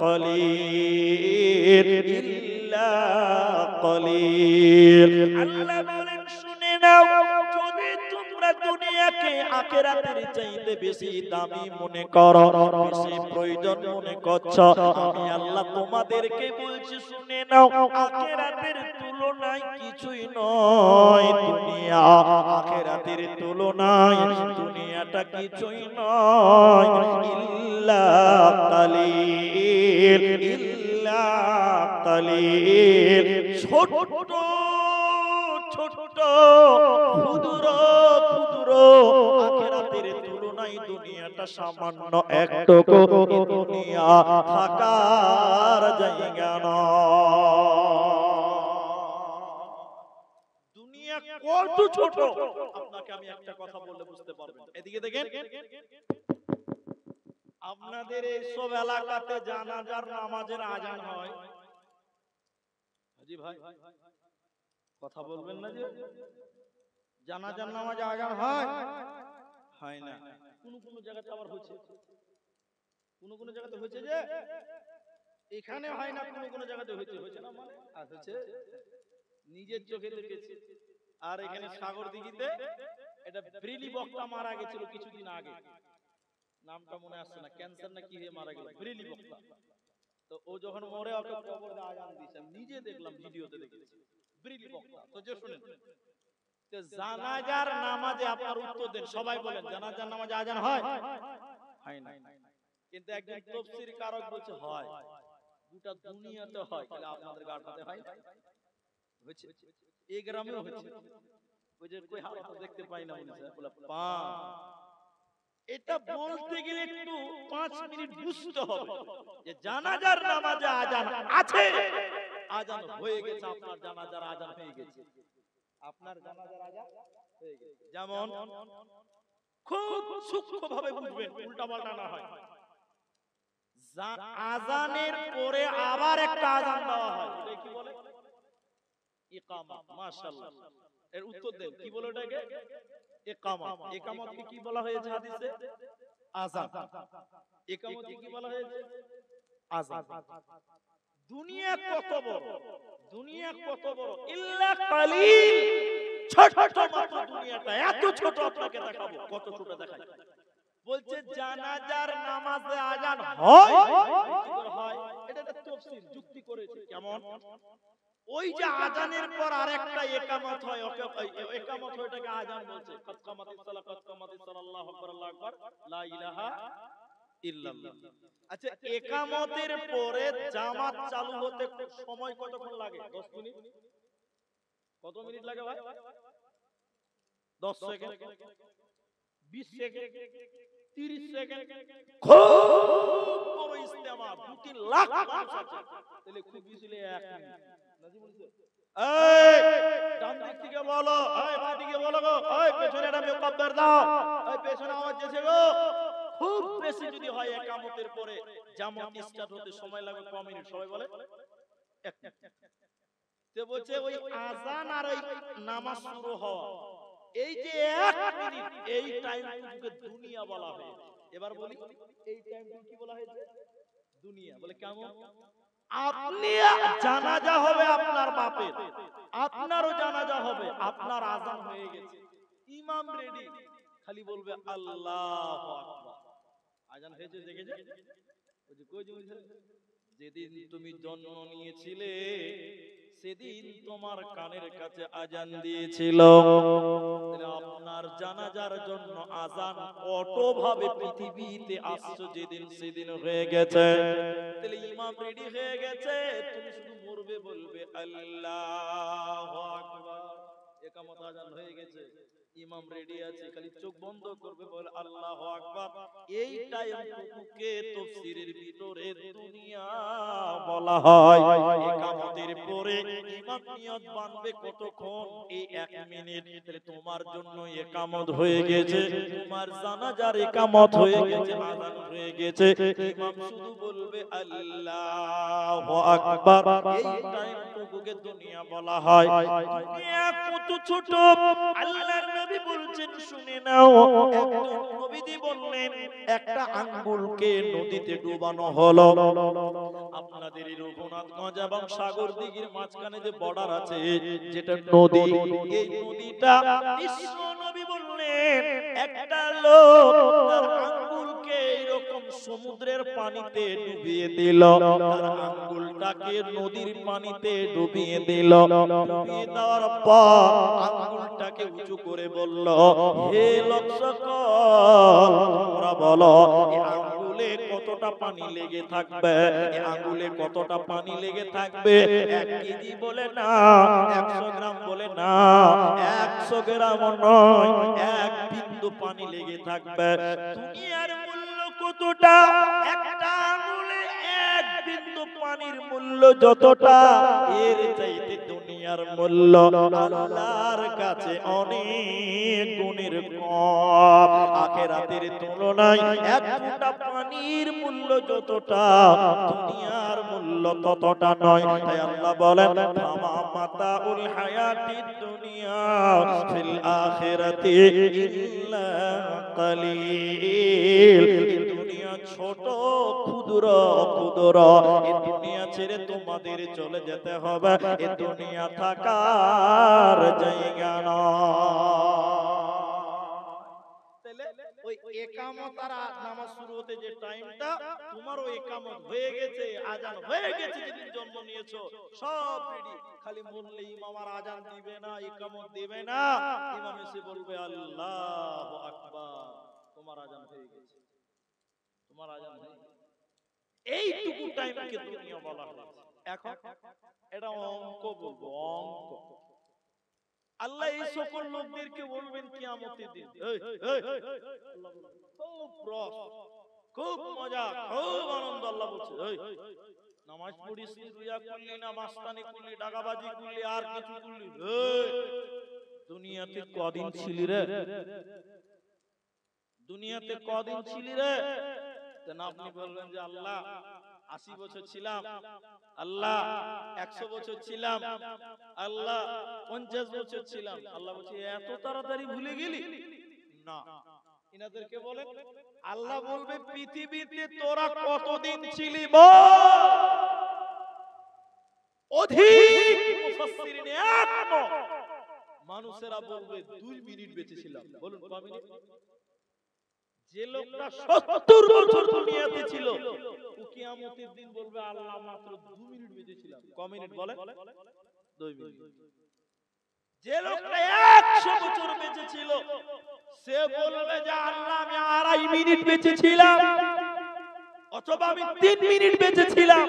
কলিল, ইল্লা কলিল। আল্লাহ বলেন শুনে নাও, যদি তোমরা দুনিয়াকে আখিরাতের চাইতে বেশি দামি মনে করো, বেশি প্রয়োজন মনে করছো, আমি আল্লাহ তোমাদেরকে বলছি শুনে নাও, আখিরাতের তুলনায় কিছুই নয় দুনিয়া। আখিরাতের তুলনায় দুনিয়াটা কিছুই নয়, ইল্লা কালিল, ইল্লা কালিল। ছোট ছোট ক্ষুদ্র ক্ষুদ্র আখিরাতের তুলনায় দুনিয়াটা সামান্য একটুকু। দুনিয়া থাকার জায়গা নয়। দুনিয়া কত ছোট আপনাকে আমি একটা কথা বললে বুঝতে পারবেন। এদিকে দেখেন, আপনাদের এইসব এলাকাতে জানাজার নামাজের আজান হয়। জি ভাই কথা বলবেন না যে জানাজার নামাজ আজান হয়? হয় না। কোন কোন জায়গাতে আবার হচ্ছে, কোন কোন জায়গাতে হচ্ছে যে এখানে হয় না, কোন কোন জায়গাতে হচ্ছে। হচ্ছে না মানে আর হচ্ছে নিজের চোখে দেখেছি। আর এখানে সাগরদিঘিতে এটা ব্রিলি বক্তা মারা গেছিল কিছুদিন আগে, নামটা মনে আসছে না, ক্যান্সার না কি হয়ে মারা গেল, ব্রিলি বক্তা। তো ও যখন মরে ওকে কবরে আজান দিয়েছে, নিজে দেখলাম, ভিডিওতে দেখেছি, ব্রিলি বক্তা। তো যে শুনেন, তো জানাজার নামাজে আপনার উত্তর দেন, সবাই বলেন জানাজার নামাজে আজান হয়? হয় না। কিন্তু একজন তাফসীর কারক বলছে হয়, গোটা দুনিয়াতে হয়, তাহলে আপনাদের গাটাতে হয় না? হচ্ছে, এই গ্রামেও হচ্ছে। ওই যে কই হাত দেখতে পাই না বলে পা। এটা বলতে গেলে একটু 5 মিনিট বুঝতে হবে যে জানাজার নামাজে আজান আছে, আজান হয়ে গেছে, আপনার জানাজার আজান হয়ে গেছে, আপনার জানাজার আজান হয়ে গেছে। যেমন খুব সূক্ষ্মভাবে বুঝবেন, উল্টাপাল্টা না হয়। আজানের পরে আবার একটা আজান দেওয়া হয়, এটা কি বলে? ইকামত। মাশাআল্লাহ, এর উত্তর দেন, কি বলে ওটাকে? ইকামত। ইকামতকে কি বলা হয়েছে হাদিসে? আযান। ইকামতকে কি বলা হয়েছে? আযান। দুনিয়া কত বড়, দুনিয়া কত বড়, ইল্লা কালিল, ছোট মাত্র দুনিয়াটা, এত ছোট আপনাকে দেখাবো, কত ছোট দেখাই। বলছে জানাজার নামাজে আযান হয়, হয়, এটা একটা তাফসীর যুক্তি করেছে। কেমন? ওই যে আজানের পর আরেকটা ইকামত হয়, ওকে ইকামত হয়, ওটাকে আজান বলছে। কদ কামাতিস সালাহ, কদ কামাতিস সালাহ, আল্লাহু আকবার, আল্লাহু আকবার, লা ইলাহা ইল্লাল্লাহ। আচ্ছা, ইকামতের পরে জামাত চালু হতে সময় কতক্ষণ লাগে? 10 মিনিট। কত মিনিট লাগে ভাই? 10 সেকেন্ড, 20 সেকেন্ড, 30 সেকেন্ড। খুব বড় ইজতেমা, 2-3 লাখ মানুষ আছে, তাহলে খুব বেশি 1 মিনিট। নাজি বলেছে, এই ডান দিক থেকে বলো, এই বাঁ দিকে বলো গো, এই পেছনে একটা মুকাব্বির দাও, এই পেছনে আওয়াজ এসে গো। খুব বেশি যদি হয় ইকামতের পরে জামাত স্টার্ট হতে সময় লাগবে ক মিনিট? সবাই বলে 1 মিনিট। তে বলছে ওই আযান আর ওই নামাজ শুরু হওয়া, এই যে 1 মিনিট, এই টাইমটুকুকে দুনিয়া বলা হয়। এবার বলি, এই টাইমটুকু কি বলা হয়েছে? দুনিয়া। বলে কেমন? আপনি জানাজা হবে আপনার বাপের, আপনারও জানাজা হবে, আপনার আযান হয়ে গেছে, ইমাম রেডি, খালি বলবে আল্লাহু আকবার, আযান হয়েছে, জেগে যে ওই যে কই যে যেদিন তুমি জন্ম নিয়েছিলে সেদিন তোমার কানের কাছে আযান দিয়েছিল। আপনার জানাজার জন্য আযান কত ভাবে পৃথিবীতে আসছে, যেদিন সেদিন হয়ে গেছে। তাহলে ইমাম রেডি হয়ে গেছে, তুমি শুধু মরবে, বলবে আল্লাহু আকবার। একামত আজান হয়ে গেছে, ইমাম রেডি আছে, খালি চোখ বন্ধ করবে, বলে আল্লাহু আকবার। এই টাইমটুকুকে তাফসীরের ভিতরে দুনিয়া বলা হয়। একামতের পরে ইমাম নিয়ত বাঁধবে কতক্ষণ? এই 1 মিনিট। তাহলে তোমার জন্য একামত হয়ে গেছে, তোমার জানাজার একামত হয়ে গেছে, আযান হয়ে গেছে। ইমাম শুধু বলবে আল্লাহু আকবার। এই টাইমটুকুকে দুনিয়া বলা হয়। দুনিয়া কত ছোট আল্লাহর নবী বলছেন, শুনে নাও। একজন নবীজি বললেন, একটা আঙ্গুলকে নদীতে ডুবানো হলো। আপনাদের এই রঘুনাথগঞ্জ এবং সাগর দিঘির মাঝখানে যে বর্ডার আছে, যেটা নদী, এই নদীটা বিশ্ব নবী বললেন, একটা লোক তার আঙ্গুলকে এরকম সমুদ্রের পানিতে ডুবিয়ে দিল, তার আঙ্গুলটাকে নদীর পানিতে ডুবিয়ে দিল। ডুবিয়ে দেওয়ার পর আঙ্গুলটাকে উঁচু করে বলল, হে লোক সকল, তোমরা বলো এই আঙ্গুলে কতটা পানি লেগে থাকবে? এই আঙ্গুলে কতটা পানি লেগে থাকবে? 1 কেজি বলে না, 100 গ্রাম বলে না, 100 গ্রাম নয়, 1 বিন্দু পানি লেগে থাকবে। দুনিয়ার মূল্য কতটা? একটা আঙ্গুলে 1 বিন্দু পানির মূল্য যতটা, এর চাইতে দুনিয়ার মূল্য আল্লাহর কাছে অনেক গুণের কম। আখিরাতের তুলনায় 1 ফোঁটা পানির মূল্য যতটা, দুনিয়ার মূল্য ততটা নয়। তাই আল্লাহ বলেন, ফামা মাতাউল হায়াতিদ দুনিয়া ফিল আখিরাতি ইল্লা কালিল। দুনিয়া ছোট, ক্ষুদ্র ক্ষুদ্র। এই দুনিয়া ছেড়ে তোমাদের চলে যেতে হবে। এই দুনিয়া থাকার জায়গা নয়। ওই একামত আর নামাজ শুরু হতে যে টাইমটা, তোমারও একামত হয়ে গেছে, আজান হয়ে গেছে। যেদিন জন্ম নিয়েছো সব রেডি, খালি বললে ইমাম আর আজান দিবে না, একামত দিবে না, ইমাম এসে বলবে আল্লাহু আকবার, তোমার আজান হয়ে গেছে, তোমার আজান হয়ে গেছে। এইটুকু টাইমকে দুনিয়া বলা হয়েছে। এখন এটা অঙ্ক বলবো, অঙ্ক। আল্লাহ এই সকল লোকদেরকে বলবেন কিয়ামতের দিন, খুব রস, খুব মজা, খুব আনন্দ। আল্লাহ বলছে, নামাজ পড়িস, রুয়া করলি না, মাস্তানি করলি, ডাকাবাজি করলি, আর কিছু করলি, দুনিয়াতে কদিন ছিলি রে? দুনিয়াতে কদিন ছিলি রে? আপনি বলবেন যে আল্লাহ 80 বছর ছিলাম, আল্লাহ 100 বছর ছিলাম, আল্লাহ 50 বছর ছিলাম। আল্লাহ বলছে, এত তাড়াতাড়ি ভুলে গেলি? না, ইনাদেরকে বলেন, আল্লাহ বলবে, পৃথিবীতে তোরা কতদিন ছিলি বল? অধিক মুফাসসিরিন একমত, মানুষেরা বলবে 2 মিনিট বেঁচে ছিলাম। বলুন কয় মিনিট? যে লোকটা 70 বছর দুনিয়াতে ছিল, ও কিয়ামতের দিন বলবে আল্লাহ মাত্র 2 মিনিট বেঁচে ছিলাম। কয় মিনিট বলেন? 2 মিনিট। যে লোকটা 100 বছর বেঁচে ছিল, সে বলবে যে আল্লাহ আমি 2.5 মিনিট বেঁচে ছিলাম, অথবা আমি 3 মিনিট বেঁচে ছিলাম।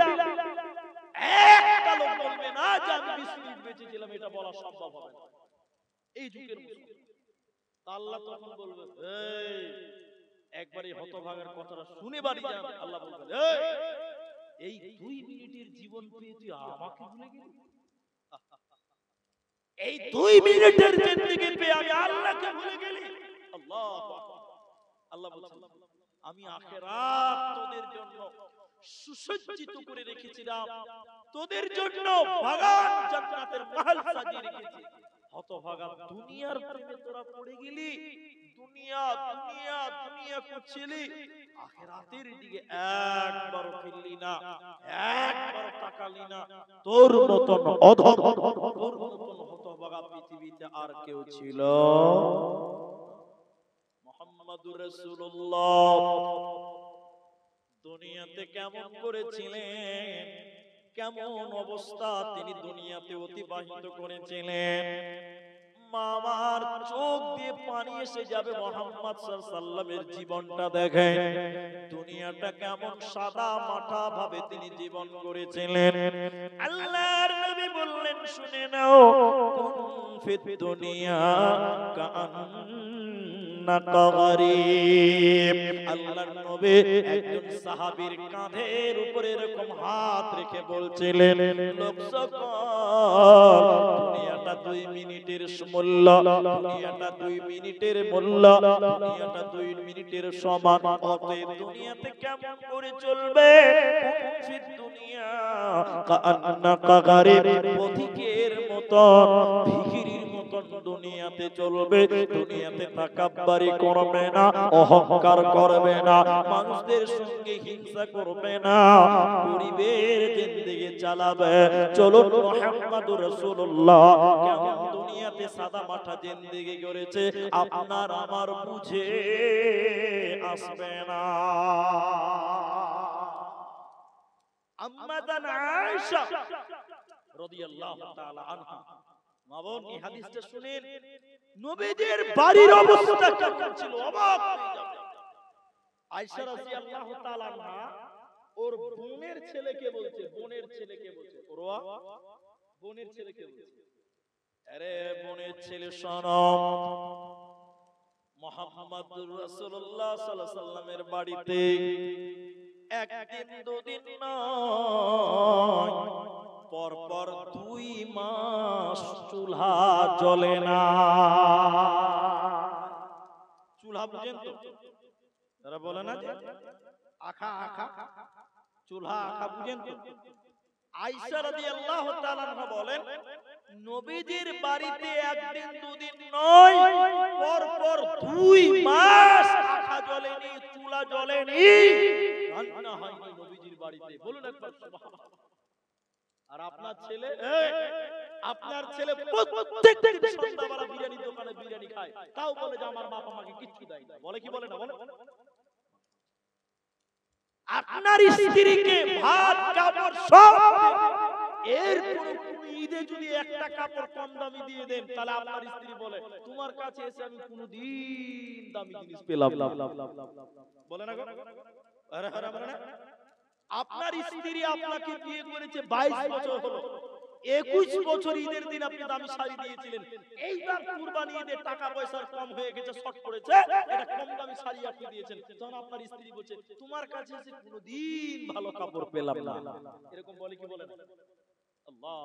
একটা লোক বলবে না যে আমি 20 মিনিট বেঁচে ছিলাম, এটা বলা সম্ভব হবে না এই যুগের মুসলমান। আল্লাহ তখন বলবে, এই একবারই হতভাগার কথাটা শুনে বাড়ি যান। আল্লাহ বলবেন, এই 2 মিনিটের জীবন পেয়ে তুই আমাকে ভুলে গেলি? এই 2 মিনিটের জিন্দেগি পেয়ে আমি আল্লাহকে ভুলে গেলি? আল্লাহু আকবার। আল্লাহ বলছেন, আমি আখিরাত তোদের জন্য সুসজ্জিত করে রেখেছিলাম, তোদের জন্য বাগান জান্নাতের মহল সাজিয়ে রেখেছি। হতভাগা, দুনিয়ার প্রেমে তোরা পড়ে গেলি, দুনিয়া দুনিয়া দুনিয়া করছিলি, আখিরাতের দিকে একবার ফিরলি না, একবার তাকালি না। তোর মতন অধম, তোর মতন হতভাগা পৃথিবীতে আর কেউ ছিল? মুহাম্মাদুর রাসূলুল্লাহ দুনিয়াতে কেমন করেছিলেন, কেমন অবস্থা তিনি দুনিয়াতে অতিবাহিত করেছিলেন, মামার চোখ দিয়ে পানি এসে যাবে মুহাম্মদ সাল্লাল্লাহু আলাইহি ওয়াসাল্লামের জীবনটা দেখেন। দুনিয়াটা কেমন সাদা মাটা ভাবে তিনি জীবন করেছিলেন। আল্লাহর নবী বললেন, শুনে নাও, কুন ফিদ দুনিয়া কাআন্নাকা গরীব। আল্লাহর নবী একজন সাহাবীর কাঁধের উপরে এরকম হাত রেখে বলছিলেন, লোক সকল দুনিয়াটা 2 মিনিটের মূল্য, দুনিয়াটা 2 মিনিটের মূল্য, দুনিয়াটা 2 মিনিটের সমান। অতএব দুনিয়াতে কেমন করে চলবে? ফিদ দুনিয়া কাআন্নাকা গরীব, পথিকের মতো, ভিখিরির মতো দুনিয়াতে চলবে। দুনিয়াতে তাকাব্বুরি করবে না, অহংকার করবে না, মানুষদের সঙ্গে হিংসা করবে না, গরিবের জিন্দেগি চালাবে। চলুন মুহাম্মদুর রাসূলুল্লাহ কেমন দুনিয়াতে সাদা মাঠা জিন্দেগি করেছে আপনার আমার বুঝে আসবে না। আম্মা জান আয়েশা রাদিয়াল্লাহু তাআলা আনহা, মা বোন, এই হাদিসটা শুনেন, নবীজির বাড়ির অবস্থা কেমন ছিল অবাক হয়ে যাবে। আয়েশা রাদিয়াল্লাহু তাআলা আনহা ওর বোনের ছেলেকে বলছে, বোনের ছেলেকে বলছে, ওরওয়া বোনের ছেলেকে বলছে, আরে বোনের ছেলে শোনো, মুহাম্মদুর রাসূলুল্লাহ সাল্লাল্লাহু আলাইহি সাল্লামের বাড়িতে একদিন দুদিন নয়, পর পর 2 মাস চুলহা জ্বলে না। চুলহা বুঝেন তো? তারা বলে না যে আখা আখা, চুলহা আখা বুঝেন তো? আয়েশা রাদিয়াল্লাহু তাআলা আনহা বলেন, নবীজির বাড়িতে একদিন দুদিন নয়, পর পর 2 মাস আখা জ্বলেনি, চুলা জ্বলেনি, রান্না হয়নি নবীজির বাড়িতে। বলুন একবার সুবহানাল্লাহ। আর আপনার ছেলে, আপনার ছেলে প্রত্যেকদিন সন্ধ্যাবেলা বিরিয়ানি দোকানে বিরিয়ানি খায়, তাও বলে যে আমার বাবা মাকে কিচ্ছু দেয় না। বলে কি বলে না? বলে। আপনার স্ত্রীকে ভাত কাপড় সব, এর ঈদে যদি একটা কাপড় কম দামি দিয়ে দেন, তাহলে আপনার স্ত্রী বলে তোমার কাছে এসে আমি কোনদিন দামি জিনিস পেলাম না। বলে না গো? আরে আরে বলে না? আপনার স্ত্রী আপনাকে বিয়ে করেছে 22 বছর হলো, 21 বছর ঈদের দিন আপনি দামি শাড়ি দিয়েছিলেন, এইবার কুরবানি ঈদের টাকা পয়সার কম হয়ে গেছে, শর্ট পড়েছে, এটা কম দামি শাড়ি আপনি দিয়েছেন, তখন আপনার স্ত্রী বলছে তোমার কাছে এসে কোনদিন ভালো কাপড় পেলাম না। এরকম বলে কি বলে না? আল্লাহ।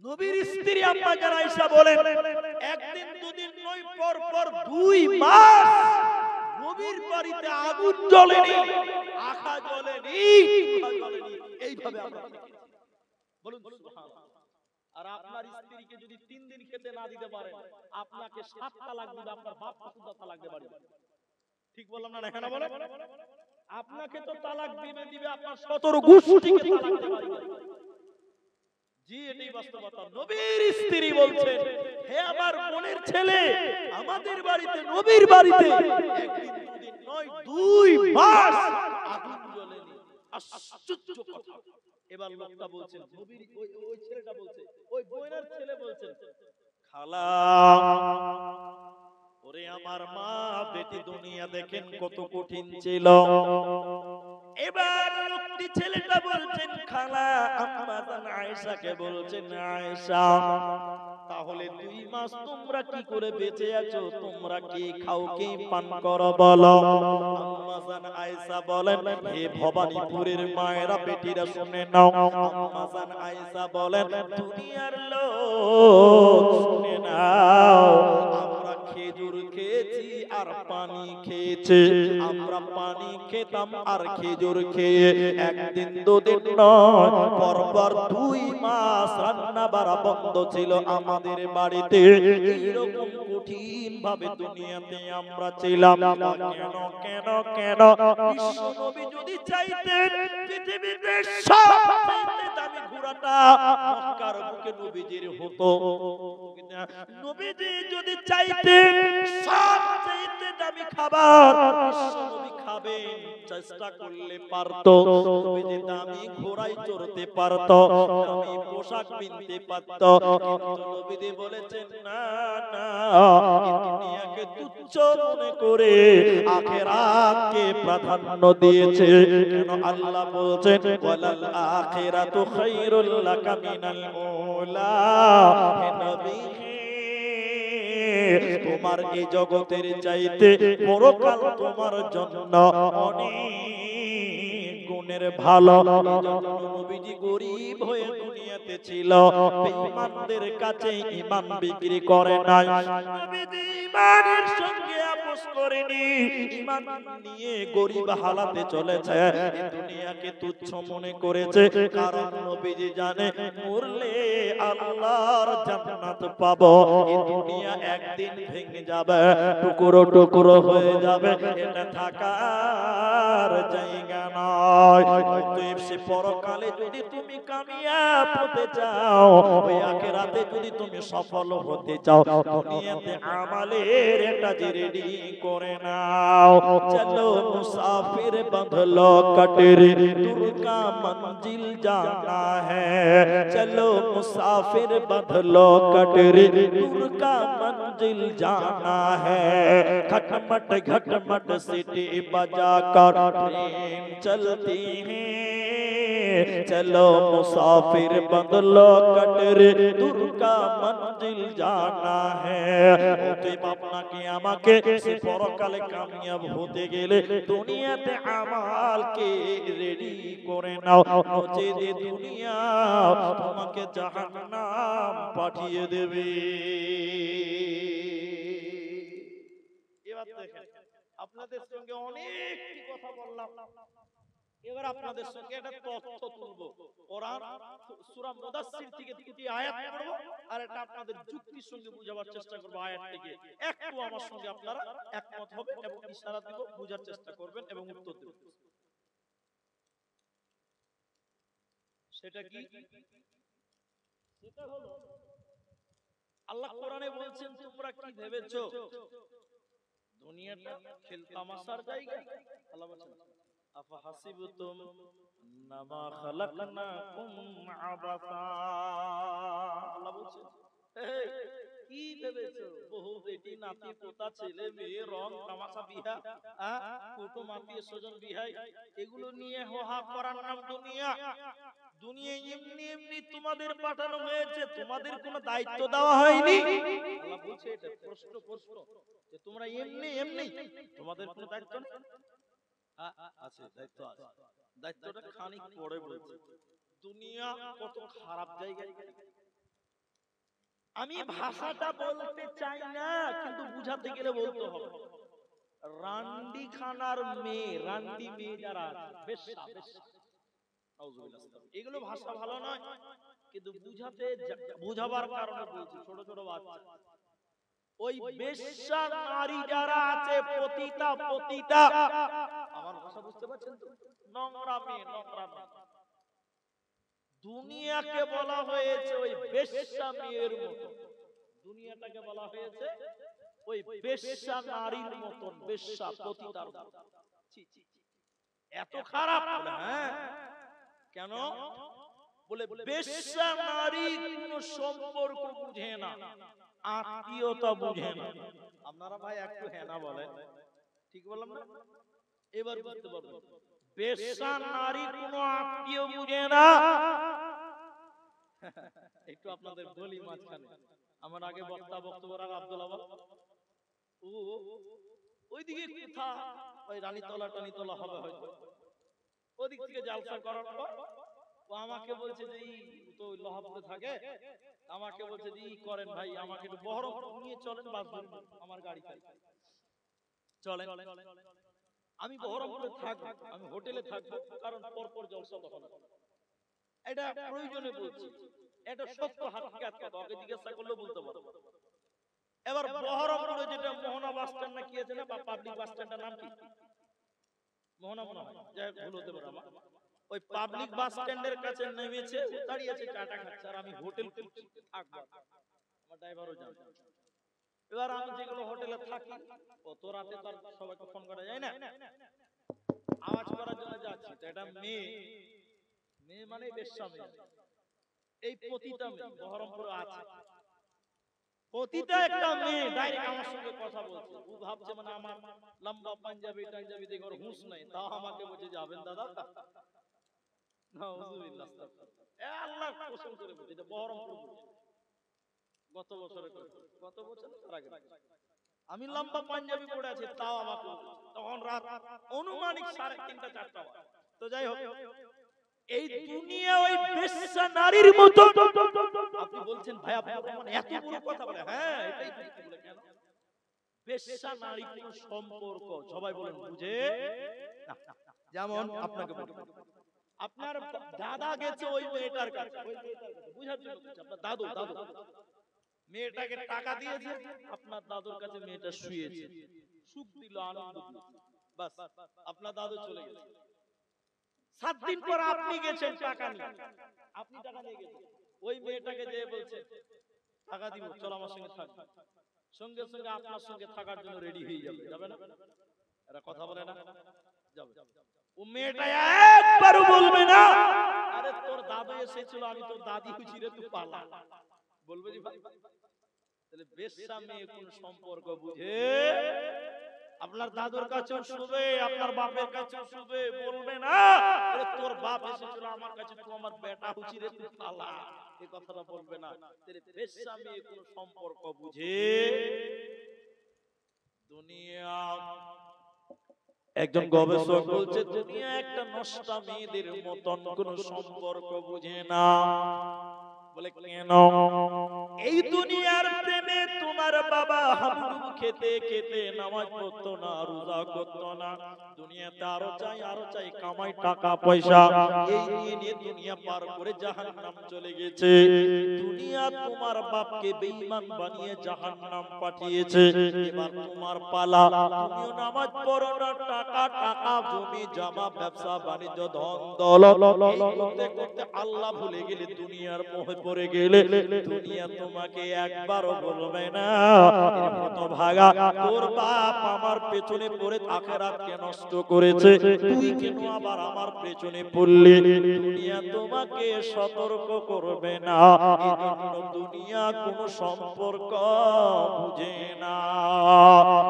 নবীর স্ত্রী আম্মা জান আয়েশা বলেন, একদিন দুদিন নয়, পর পর 2 মাস নবীর বাড়িতে আগুন জ্বলেনি, আখা জ্বলেনি, চুলা জ্বলেনি, এইভাবে আমরা দেখেছি। বলুন সুবহানাল্লাহ। আর আপনার স্ত্রীকে যদি 3 দিন খেতে না দিতে পারেন, আপনাকে 7 তালাক দিবে, আপনার বাপকে শুদ্ধ তালাক দেবে বাড়ি। ঠিক বললাম না? এখানে বলে আপনাকে তো তালাক দিবে, আপনার 17 গোষ্ঠীকে তালাক দেবে বাড়ি। জি, এটাই বাস্তবতা। নবীর স্ত্রী বলছেন, হে আমার বোনের ছেলে, আমাদের বাড়িতে, নবীর বাড়িতে একদিন দুদিন নয়, 2 মাস আগুন জ্বলেনি। আশ্চর্য কথা। এবার লোকটা বলছেন, নবীর ওই ছেলেটা বলছে, ওই বোনের ছেলে বলছেন, খালা, ওরে আমার মা বেটি, দুনিয়া দেখেন কত কঠিন ছিল। এবার লোকটি ছেলেটা বলছেন, খালা, আম্মা জান আয়েশাকে বলছেন, আয়েশা, তাহলে 2 মাস তোমরা কি করে বেঁচে আছো? তোমরা কি খাও, কি পান করো বলো? আম্মা জান আয়েশা বলেন, হে ভবানীপুরের মায়েরা, বেটিরা শুনে নাও। আম্মা জান আয়েশা বলেন, দুনিয়ার লোক শুনে নাও, আমরা খেজুর খেয়েছি আর পানি খেয়েছি, আমরা পানি খেতাম আর খেজুর খেয়ে একদিন দুদিন নয়, পর পর 2 মাস রান্না বাড়া বন্ধ ছিল আমাদের বাড়িতে। এরকম কঠিন ভাবে দুনিয়াতে আমরা ছিলাম। কেন কেন কেন? বিশ্ব নবী যদি চাইতেন পৃথিবীতে সবচেয়ে দামি ঘোড়াটা মক্কার বুকে নবীজির হতো, নবীজি যদি চাইতেন সবচেয়ে দামি খাবার বিশ্ব নবী খাবেন, খাবেন চেষ্টা করলে পারতো, নবীজি দামি ঘোড়ায় চড়তে পারতো, দামি পোশাক কিনতে পারতো, কিন্তু নবীজি বলেছেন না না, দুনিয়াকে তুচ্ছ মনে করে আখিরাতকে প্রাধান্য দিয়েছে। কেন আল্লাহ বলছেন ওয়ালাল আখিরাতু খায়রুল লাকা মিনাল উলা। হে নবী, তোমার এই জগতের চাইতে পরকাল তোমার জন্য অনেক গুণের ভালো। এজন্য নবীজি গরীব হয়ে দুনিয়াতে ছিল, বেঈমানদের কাছে ঈমান বিক্রি করে নাই। নবীজি ঈমানের সঙ্গে আপোস করেনি, ঈমান নিয়ে গরীব হালাতে চলেছে, এই দুনিয়াকে তুচ্ছ মনে করেছে। কারণ নবীজি জানে মরলে আল্লাহর জান্নাত পাবো। এই দুনিয়া একদিন ভেঙে যাবে, টুকরো টুকরো হয়ে যাবে, এটা থাকার জায়গা নয়। অতএব সে পরকালে যদি তুমি কামিয়াব হতে চাও, ওই আখিরাতে যদি তুমি সফল হতে চাও, দুনিয়াতে আমালের একটা রেডি করে নাও। চলো মুসাফির বাঁধলো কটরে, दूर का मंजिल जाना है। चलो मुसाफिर बंधलो कटरे, दूर का मंजिल जाना है। खटमट घटमट सीटी बजाकर ट्रेन चलती है। चलो मुसाफिर बंधलो कटरे, दूर का मंजिल जाना है। অতএব আপনাকে আমাকে সে পরকালে কামিয়াব হতে গেলে দুনিয়াতে আমালকে রেডি করে নাও, নচেত দুনিয়া তোমাকে জাহান্নাম পাঠিয়ে দেবে। এবার দেখেন, আপনাদের সঙ্গে অনেকটি কথা বললাম, এবার আপনাদের সঙ্গে একটা তথ্য তুলবো। কোরআন সূরা মুদাসসির থেকে দুটি আয়াত পড়ব, আর এটা আপনাদের যুক্তির সঙ্গে বুঝাবার চেষ্টা করব। আয়াত থেকে একটু আমার সঙ্গে আপনারা একমত হবেন এবং ইশারা দিব, বুঝার চেষ্টা করবেন এবং উত্তর দেবেন। সেটা কি? সেটা হলো আল্লাহ কোরআনে বলছেন, তোমরা কি ভেবেছো দুনিয়াটা খেলতামাশার জায়গা? আল্লাহ বলছেন আফাহাসিবতুম আন্নামা খালাকনাকুম আবাসা। আল্লাহ বলছেন কি ভেবেছো বহু বেটি নাতি পোতা ছেলে মেয়ে রং তামাশা বিহা, কুটুম আত্মীয় স্বজন বিহাই, এগুলো নিয়ে হোহা করার নাম দুনিয়া? দুনিয়া এমনি এমনি তোমাদের পাঠানো হয়েছে, তোমাদের কোনো দায়িত্ব দেওয়া হয়নি। আল্লাহ বলছে এটা প্রশ্ন যে তোমরা এমনি এমনি, তোমাদের কোনো দায়িত্ব নেই? আছে, দায়িত্ব আছে। দায়িত্বটা খানিক পরে বলছে। দুনিয়া কত খারাপ জায়গা। আমি ভাষাটা বলতে চাই না, কিন্তু বুঝাতে গেলে বলতে হবে। রান্ডি খানার মেয়ে, রান্ডি মেয়ে যারা বেশ্যা, এগুলো ভাষা ভালো নয়, কিন্তু বুঝাতে বুঝাবার কারণে বলছি। ছোট ছোট বাচ্চা, ওই বেশ্যা নারী যারা আছে, পতিতা পতিতা, আমার ভাষা বুঝতে পারছেন তো? নোংরা মেয়ে, নোংরা মেয়ে। দুনিয়াকে বলা হয়েছে ওই বেশ্যা মেয়ের মতো, দুনিয়াটাকে বলা হয়েছে ওই বেশ্যা নারীর মতন, বেশ্যা পতিতার মতো। এত খারাপ? হ্যাঁ। কেন? বলে বেশ্যা নারী কোনো সম্পর্ক বুঝে না, আত্মীয়তা বুঝে না। আপনারা ভাই একটু হ্যাঁ না বলেন, ঠিক বললাম না? এবার বুঝতে পারবেন, বেশ্যা নারী কোনো আত্মীয় বুঝে না। একটু আপনাদের বলি মাঝখানে, আমার আগে বক্তব্য রাখা আব্দুল আওয়াল, ওইদিকে কোথা ওই রানীতলা টানিতলা হবে হয়তো, ওদিক থেকে জালসা করার পর ও আমাকে বলছে যে তো লোহাপুরে থাকে, আমাকে বলছে যে করেন ভাই, আমাকে একটু বহরমপুর নিয়ে চলেন, বাস ধরুন, আমার গাড়ি চলেন। আমি বহরমপুরে থাকবো, আমি হোটেলে থাকবো, কারণ পরপর জলসা তখন। এটা প্রয়োজনে বলছি, এটা সত্য হাকিকাত কথা, ওকে জিজ্ঞাসা করলে বলতে পারবো। এবার বহরমপুরে যেটা মোহনা বাস স্ট্যান্ড না কি আছে না, বা পাবলিক বাস স্ট্যান্ডের নাম কি? মোহনা মনে হয়, যাই ভুল হতে পারে আমার। ওই পাবলিক বাস স্ট্যান্ডের কাছে নেমেছে, দাঁড়িয়ে আছে, টাটা খাচ্ছে, আর আমি হোটেল খুঁজছি থাকবো, আমার ড্রাইভারও জানে। এবার আমি যেগুলো হোটেলে থাকি, অত রাতে তার সবাইকে ফোন করা যায় না, আওয়াজ করার জন্য যাচ্ছি তো এটা মেয়ে, মেয়ে মানে বেশ্যা মেয়ে। এই পতিতা মেয়ে বহরমপুরে আছে, পতিতা একটা মেয়ে ডাইরেক্ট আমার সঙ্গে কথা বলছে। ও ভাবছে মানে আমার লম্বা পাঞ্জাবি টাঞ্জাবি দেখে ওর হুঁশ নাই, তাও আমাকে বলছে যাবেন দাদা। নাউজুবিল্লাহ, আল্লাহর কসম করে বলছে এটা বহরমপুর বলছে। গত বছরের কথা, গত বছর তার আগে আমি লম্বা পাঞ্জাবি পরে আছি, তাও আমাকে তখন রাত অনুমানিক 3:30 4টা। তো যাই হোক, এই দুনিয়া ওই বেশ্যা নারীর মতো। আপনি বলছেন ভাই আপনি মানে এত বড় কথা বলে, হ্যাঁ এটাই বলে। কেন বেশ্যা নারী কোন সম্পর্ক সবাই বলেন বুঝে না। যেমন আপনাকে বলি, আপনার দাদা গেছে ওই মেয়েটার কাছে, ওই মেয়েটার কাছে বুঝার জন্য বলছি, আপনার দাদু দাদু মেয়েটাকে টাকা দিয়েছে, আপনার দাদুর কাছে মেয়েটা শুয়েছে, সুখ দিল, আনন্দ দিল, বাস আপনার দাদু চলে গেছে। 7 দিন পর আপনি গেছেন টাকা নিয়ে, আপনি টাকা নিয়ে গেছেন, ওই মেয়েটাকে যেয়ে বলছে টাকা দিব চল আমার সঙ্গে থাকবি, সঙ্গে সঙ্গে আপনার সঙ্গে থাকার জন্য রেডি হয়ে যাবে, যাবে না? এরা কথা বলে না, যাবে। ও মেয়েটা একবারও বলবে না আরে তোর দাদু এসেছিল আমি তোর দাদি খুশি রে তুই পালা, বলবে জি ভাই? তাহলে বেশ্যা মেয়ে কোন সম্পর্ক বুঝে? আপনার দাদুর কাছেও শুবে, আপনার বাপের কাছেও শুবে, বলবে না আরে তোর বাপ এসেছিল আমার কাছে তুই আমার বেটা হুচি রে তুই পালা, এই কথাটা বলবে না। তাহলে বেশ্যা মেয়ে কোন সম্পর্ক বুঝে? দুনিয়া একজন গবেষক বলছে দুনিয়া একটা নষ্টা মেয়েদের মতন কোন সম্পর্ক বুঝে না। বলে কেন? এই দুনিয়ার প্রেমে তোমার বাবা হাবুডুবু খেতে খেতে নামাজ পড়তো না, রোজা করতো না, দুনিয়াতে আরো চাই কামাই টাকা পয়সা, এই নিয়ে দুনিয়া পার করে জাহান্নাম চলে গেছে। দুনিয়া তোমার বাপকে বেঈমান বানিয়ে জাহান্নাম পাঠিয়েছে। এবার তোমার পালা, তুমিও নামাজ পড়ো না, টাকা টাকা জমি জমা ব্যবসা বাণিজ্য ধন দৌলত করতে করতে আল্লাহ ভুলে গেলে, দুনিয়ার মোহে পড়ে গেলে, দুনিয়া তোমাকে একবারও বলবে না এর মতো ভাগা তোর বাপ আমার পেছনে পড়ে আখিরাতকে নষ্ট করেছে, তুই কেন আবার আমার পেছনে পড়লি? দুনিয়া তোমাকে সতর্ক করবে না, এজন্য দুনিয়া কোনো সম্পর্ক বুঝে না।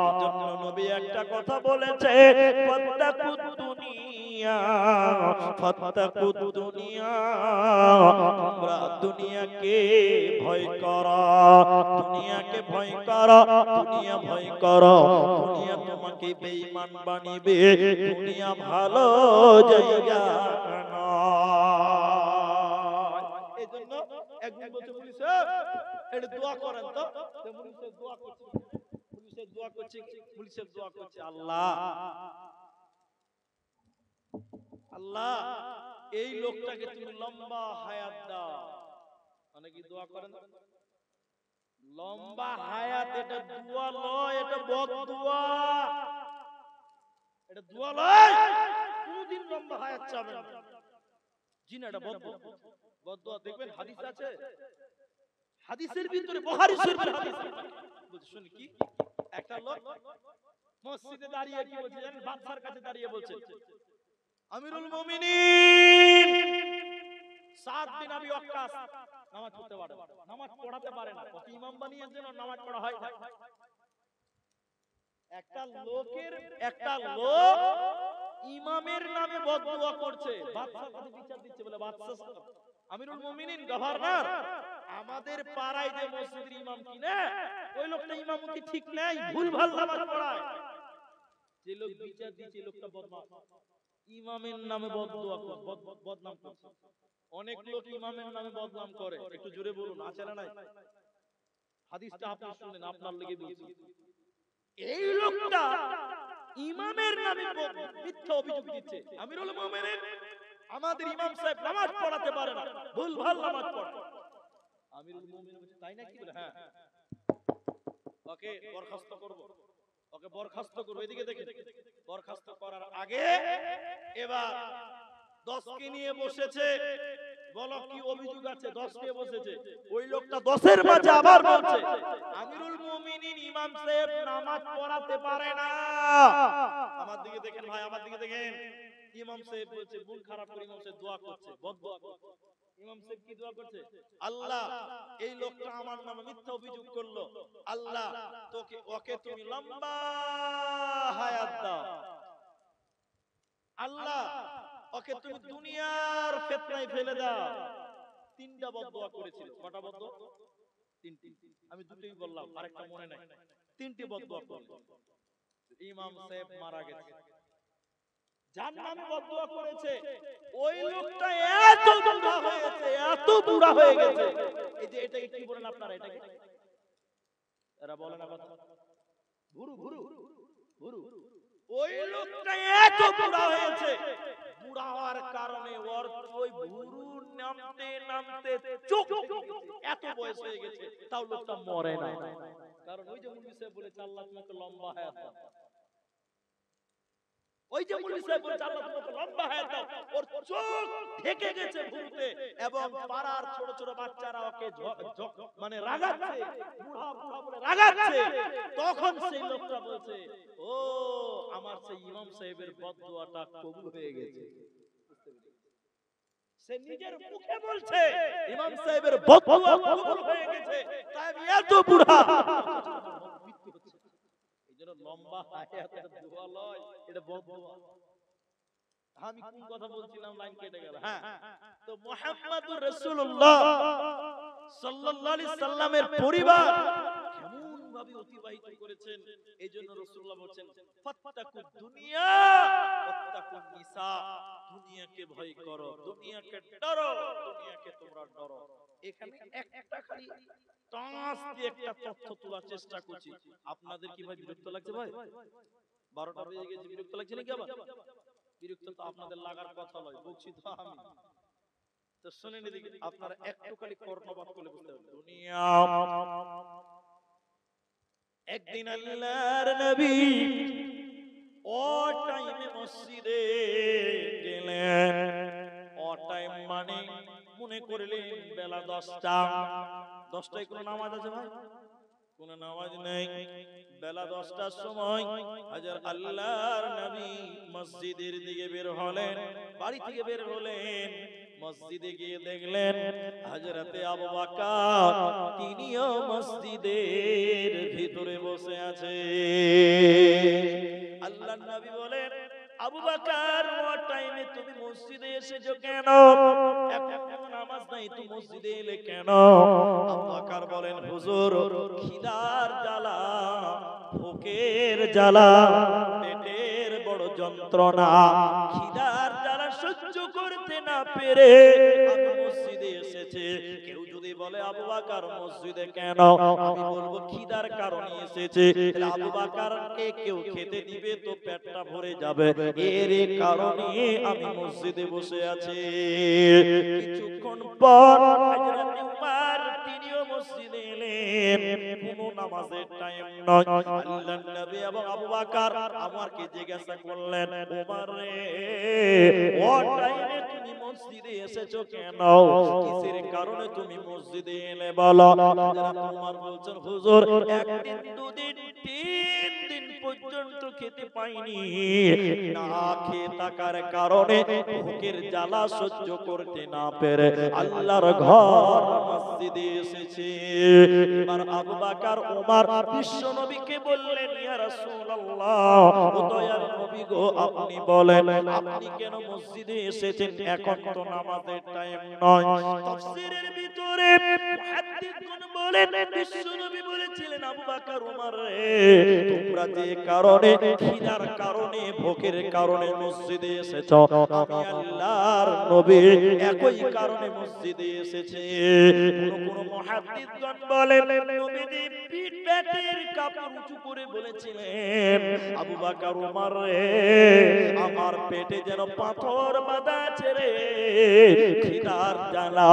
এজন্য নবী একটা কথা বলেছে, ফাত্তাকুদ দুনিয়া ফাত্তাকুদ দুনিয়া, তোমরা দুনিয়াকে ভয় করো, দুনিয়াকে ভয় করো, দুনিয়া ভয় করো, দুনিয়া তোমাকে বেঈমান বানিয়ে, দুনিয়া ভালো জায়গা নয়। এজন্য একজন বলছে পুলিশ এটা দোয়া করেন তো, পুলিশের দোয়া করছে, পুলিশের দোয়া করছে, পুলিশের দোয়া করছে, আল্লাহ আল্লাহ এই লোকটাকে তুমি লম্বা হায়াত দাও। অনেকে দোয়া করেন লম্বা হায়াত, এটা দোয়া লয়, এটা বদদোয়া, এটা দোয়া লয়, কোনদিন লম্বা হায়াত চাবেন না, জি না, এটা বদদোয়া, বদদোয়া। দেখবেন হাদিস আছে, হাদিসের ভিতরে বুখারী শরীফের হাদিস বলছে, শুনি কি একটা লোক মসজিদে দাঁড়িয়ে কি বলছে জানেন? বাদশার কাছে দাঁড়িয়ে বলছে, আমিরুল মুমিনিন, 7 দিন আমি ওয়াক্কাস নামাজ পড়তে পারে না, নামাজ পড়াতে পারে না, কত ইমাম বানিয়েছেন আর নামাজ পড়া হয় না। একটা লোক ইমামের নামে বদদুয়া করছে, বাদশার কাছে বিচার দিচ্ছে, বলে বাদশা আমিরুল মুমিনিন গভর্নর, আমাদের পাড়ায় যে মসজিদের ইমাম কিনা ওই লোকটা ইমামতি ঠিক নাই, ভুলভাল নামাজ পড়ায়। যে লোক বিচার দিচ্ছে লোকটা বদমাশ, ইমামের নামে বদদুয়া করে, বদনাম করছে। অনেক লোক ইমামের নামে বদনাম করে, একটু জোরে বলুন আছে না নাই? হাদিসটা আপনি শুনেন, আপনার লেগে বলছি। এই লোকটা ইমামের নামে মিথ্যা অভিযোগ দিচ্ছে, আমিরুল মুমিনিন আমাদের ইমাম সাহেব নামাজ পড়াতে পারে না, ভুলভাল নামাজ পড়ে। আমিরুল মুমিনিন বলছে তাই নাকি? বলে হ্যাঁ, ওকে বরখাস্ত করব, ওকে বরখাস্ত করব। এদিকে দেখেন, বরখাস্ত করার আগে এবার 10কে নিয়ে বসেছে, বলো কি অভিযোগ আছে? 10 নিয়ে বসেছে, ওই লোকটা 10-এর মাঝে আবার বলছে আমিরুল মুমিনিন ইমাম সাহেব নামাজ পড়াতে পারে না। আমার দিকে দেখেন ভাই, আমার দিকে দেখেন। ইমাম সাহেব বলছে, মন খারাপ করে ইমাম সাহেব দোয়া করছে, বদদোয়া করছে। ইমাম সাহেব কি দোয়া করছে? আল্লাহ, এই লোকটা আমার নামে মিথ্যা অভিযোগ করলো, আল্লাহ ওকে তুমি লম্বা হায়াত দাও, আল্লাহ ওকে তুমি দুনিয়ার ফিতনায় ফেলে দাও। 3টা বদদোয়া করেছিল। কটা বদদোয়া? 3টি। আমি দুটোই বললাম, আরেকটা মনে নাই। 3টি বদদোয়া করলো। ইমাম সাহেব মারা গেছে। যার নামে বদদোয়া করেছে ওই লোকটা এত বুড়া হয়ে গেছে, এত বুড়া হয়ে গেছে। এই যে এটাকে কি বলেন আপনারা? এটাকে এরা বলে না কথা, ভুরু ভুরু ভুরু। ওই লোকটা এত বুড়া হয়েছে, বুড়া হওয়ার কারণে ওর ওই ভুরু নামতে নামতে চোখ এত বয়স হয়ে গেছে, তাও লোকটা মরে না। কারণ ওই যে মুফতি সাহেব বলেছে আল্লাহ তোমাকে লম্বা হায়াত দাও, ওই যে মুফতি সাহেব বলেছে আল্লাহ তোমাকে লম্বা হায়াত দাও, ওর চোখ ঢেকে গেছে ভুরুতে, এবং পাড়ার ছোট ছোট বাচ্চারা ওকে মানে রাগাচ্ছে, বুড়া বুড়া বলে রাগাচ্ছে। তখন সেই লোকটা বলছে, ও আমার সেই ইমাম সাহেবের বদদোয়াটা কবুল হয়ে গেছে। সে নিজের মুখে বলছে ইমাম সাহেবের বদদোয়া কবুল হয়ে গেছে, তাই আমি এত বুড়া। এইজন্য লম্বা হায়াতের দোয়া লয়, এটা বদদোয়া। আমি কোন কথা বলছিলাম, লাইন কেটে গেল। হ্যাঁ, তো মুহাম্মদুর রাসূলুল্লাহ সাল্লাল্লাহু আলাইহি সাল্লামের পরিবার কেমন ভাবে অতিবাহিত করেছেন, এইজন্য রাসূলুল্লাহ বলেন ফাত্তাকুদ দুনিয়া ওয়াত্তাকুন নিসা, দুনিয়াকে ভয় করো, দুনিয়াকে ডরো, দুনিয়াকে তোমরা ডরো। এখানে একটা খালি টাস দিয়ে একটা তথ্য তোলার চেষ্টা করছি। আপনাদের কি ভাই বিরক্ত লাগছে? ভাই 12টা বেজে গেছে, বিরক্ত লাগছে নাকি? আবার বিরক্ত তো আপনাদের লাগার কথা নয়, বলছি তো আমি। তো শুনেন এদিকে, আপনারা একটু খালি কর্ণপাত করলে বুঝতে পারবেন। দুনিয়া একদিন আল্লাহর নবী ও টাইমে মসজিদে গেলেন। ও টাইম মানে মনে করলেন বেলা 10টা। 10টায় কোনো নামাজ আছে ভাই? কোনো নামাজ নেই। বেলা 10টার সময় হাজর আল্লাহর নবী মসজিদের দিকে বের হলেন, বাড়ি থেকে বের হলেন। মসজিদে গিয়ে দেখলেন হযরতে আবু বকর তিনিও মসজিদের ভিতরে বসে আছে। আল্লাহর নবী বলেন, আবু বকর ও টাইমে তুমি মসজিদে এসেছো কেন? এখন নামাজ নাই, তুমি মসজিদে এলে কেন? আবু বকর বলেন, হুজুর খিদার জ্বালা, ভুখের জ্বালা, পেটের বড় যন্ত্রণা, খিদার জ্বালা সহ্য করতে না পেরে আমি মসজিদে এসেছি। কেউ যদি বলে আবু বকর মসজিদে কেন, আমি বলবো খিদার কারণে এসেছে। আবু বকরকে কেউ খেতে দিবে তো পেটটা ভরে যাবে, এর কারণে আমি মসজিদে বসে আছি। কিছুক্ষণ পর হযরত উমর তিনিও মসজিদে এলেন। কোনো নামাজের টাইম নয়। আল্লাহর নবী এবং আবু বকর আমাকে জিজ্ঞাসা করলেন, উমর রে ও টাইমে তুমি মসজিদে এসেছো কেন? কিসের কারণে তুমি মসজিদে এলে বলো। হযরত উমর বলছেন, হুজুর একদিন দুদিন তিন দিন পর্যন্ত খেতে পাইনি, না খেয়ে থাকার কারণে ভুখের জ্বালা সহ্য করতে না পেরে আল্লাহর ঘর মসজিদে এসেছি। এবার আবু বকর ওমর বিশ্ব নবীকে বললেন, ইয়া রাসূলুল্লাহ, ও দয়ার নবী গো, আপনি বলেন আপনি কেন মসজিদে এসেছেন? এখন তো নামাজের টাইম নয়। তাফসীরের ভিতরে মুহাদ্দিসগণ বলেন বিশ্ব নবী বলেছিলেন, আবু বকর ওমর রে, তোমরা যে কারণে খিদার কারণে ভোকের কারণে মসজিদে এসেছো, আমি আল্লাহর নবী একই কারণে মসজিদে এসেছি। কোন মুহাদ্দিসগণ বলেন নবীজি পেটের কাপড় উঁচু করে বলেছিলেন, আবু বকর ওমর রে, আমার পেটে যেন পাথর বাঁধা আছে রে, খিদার জ্বালা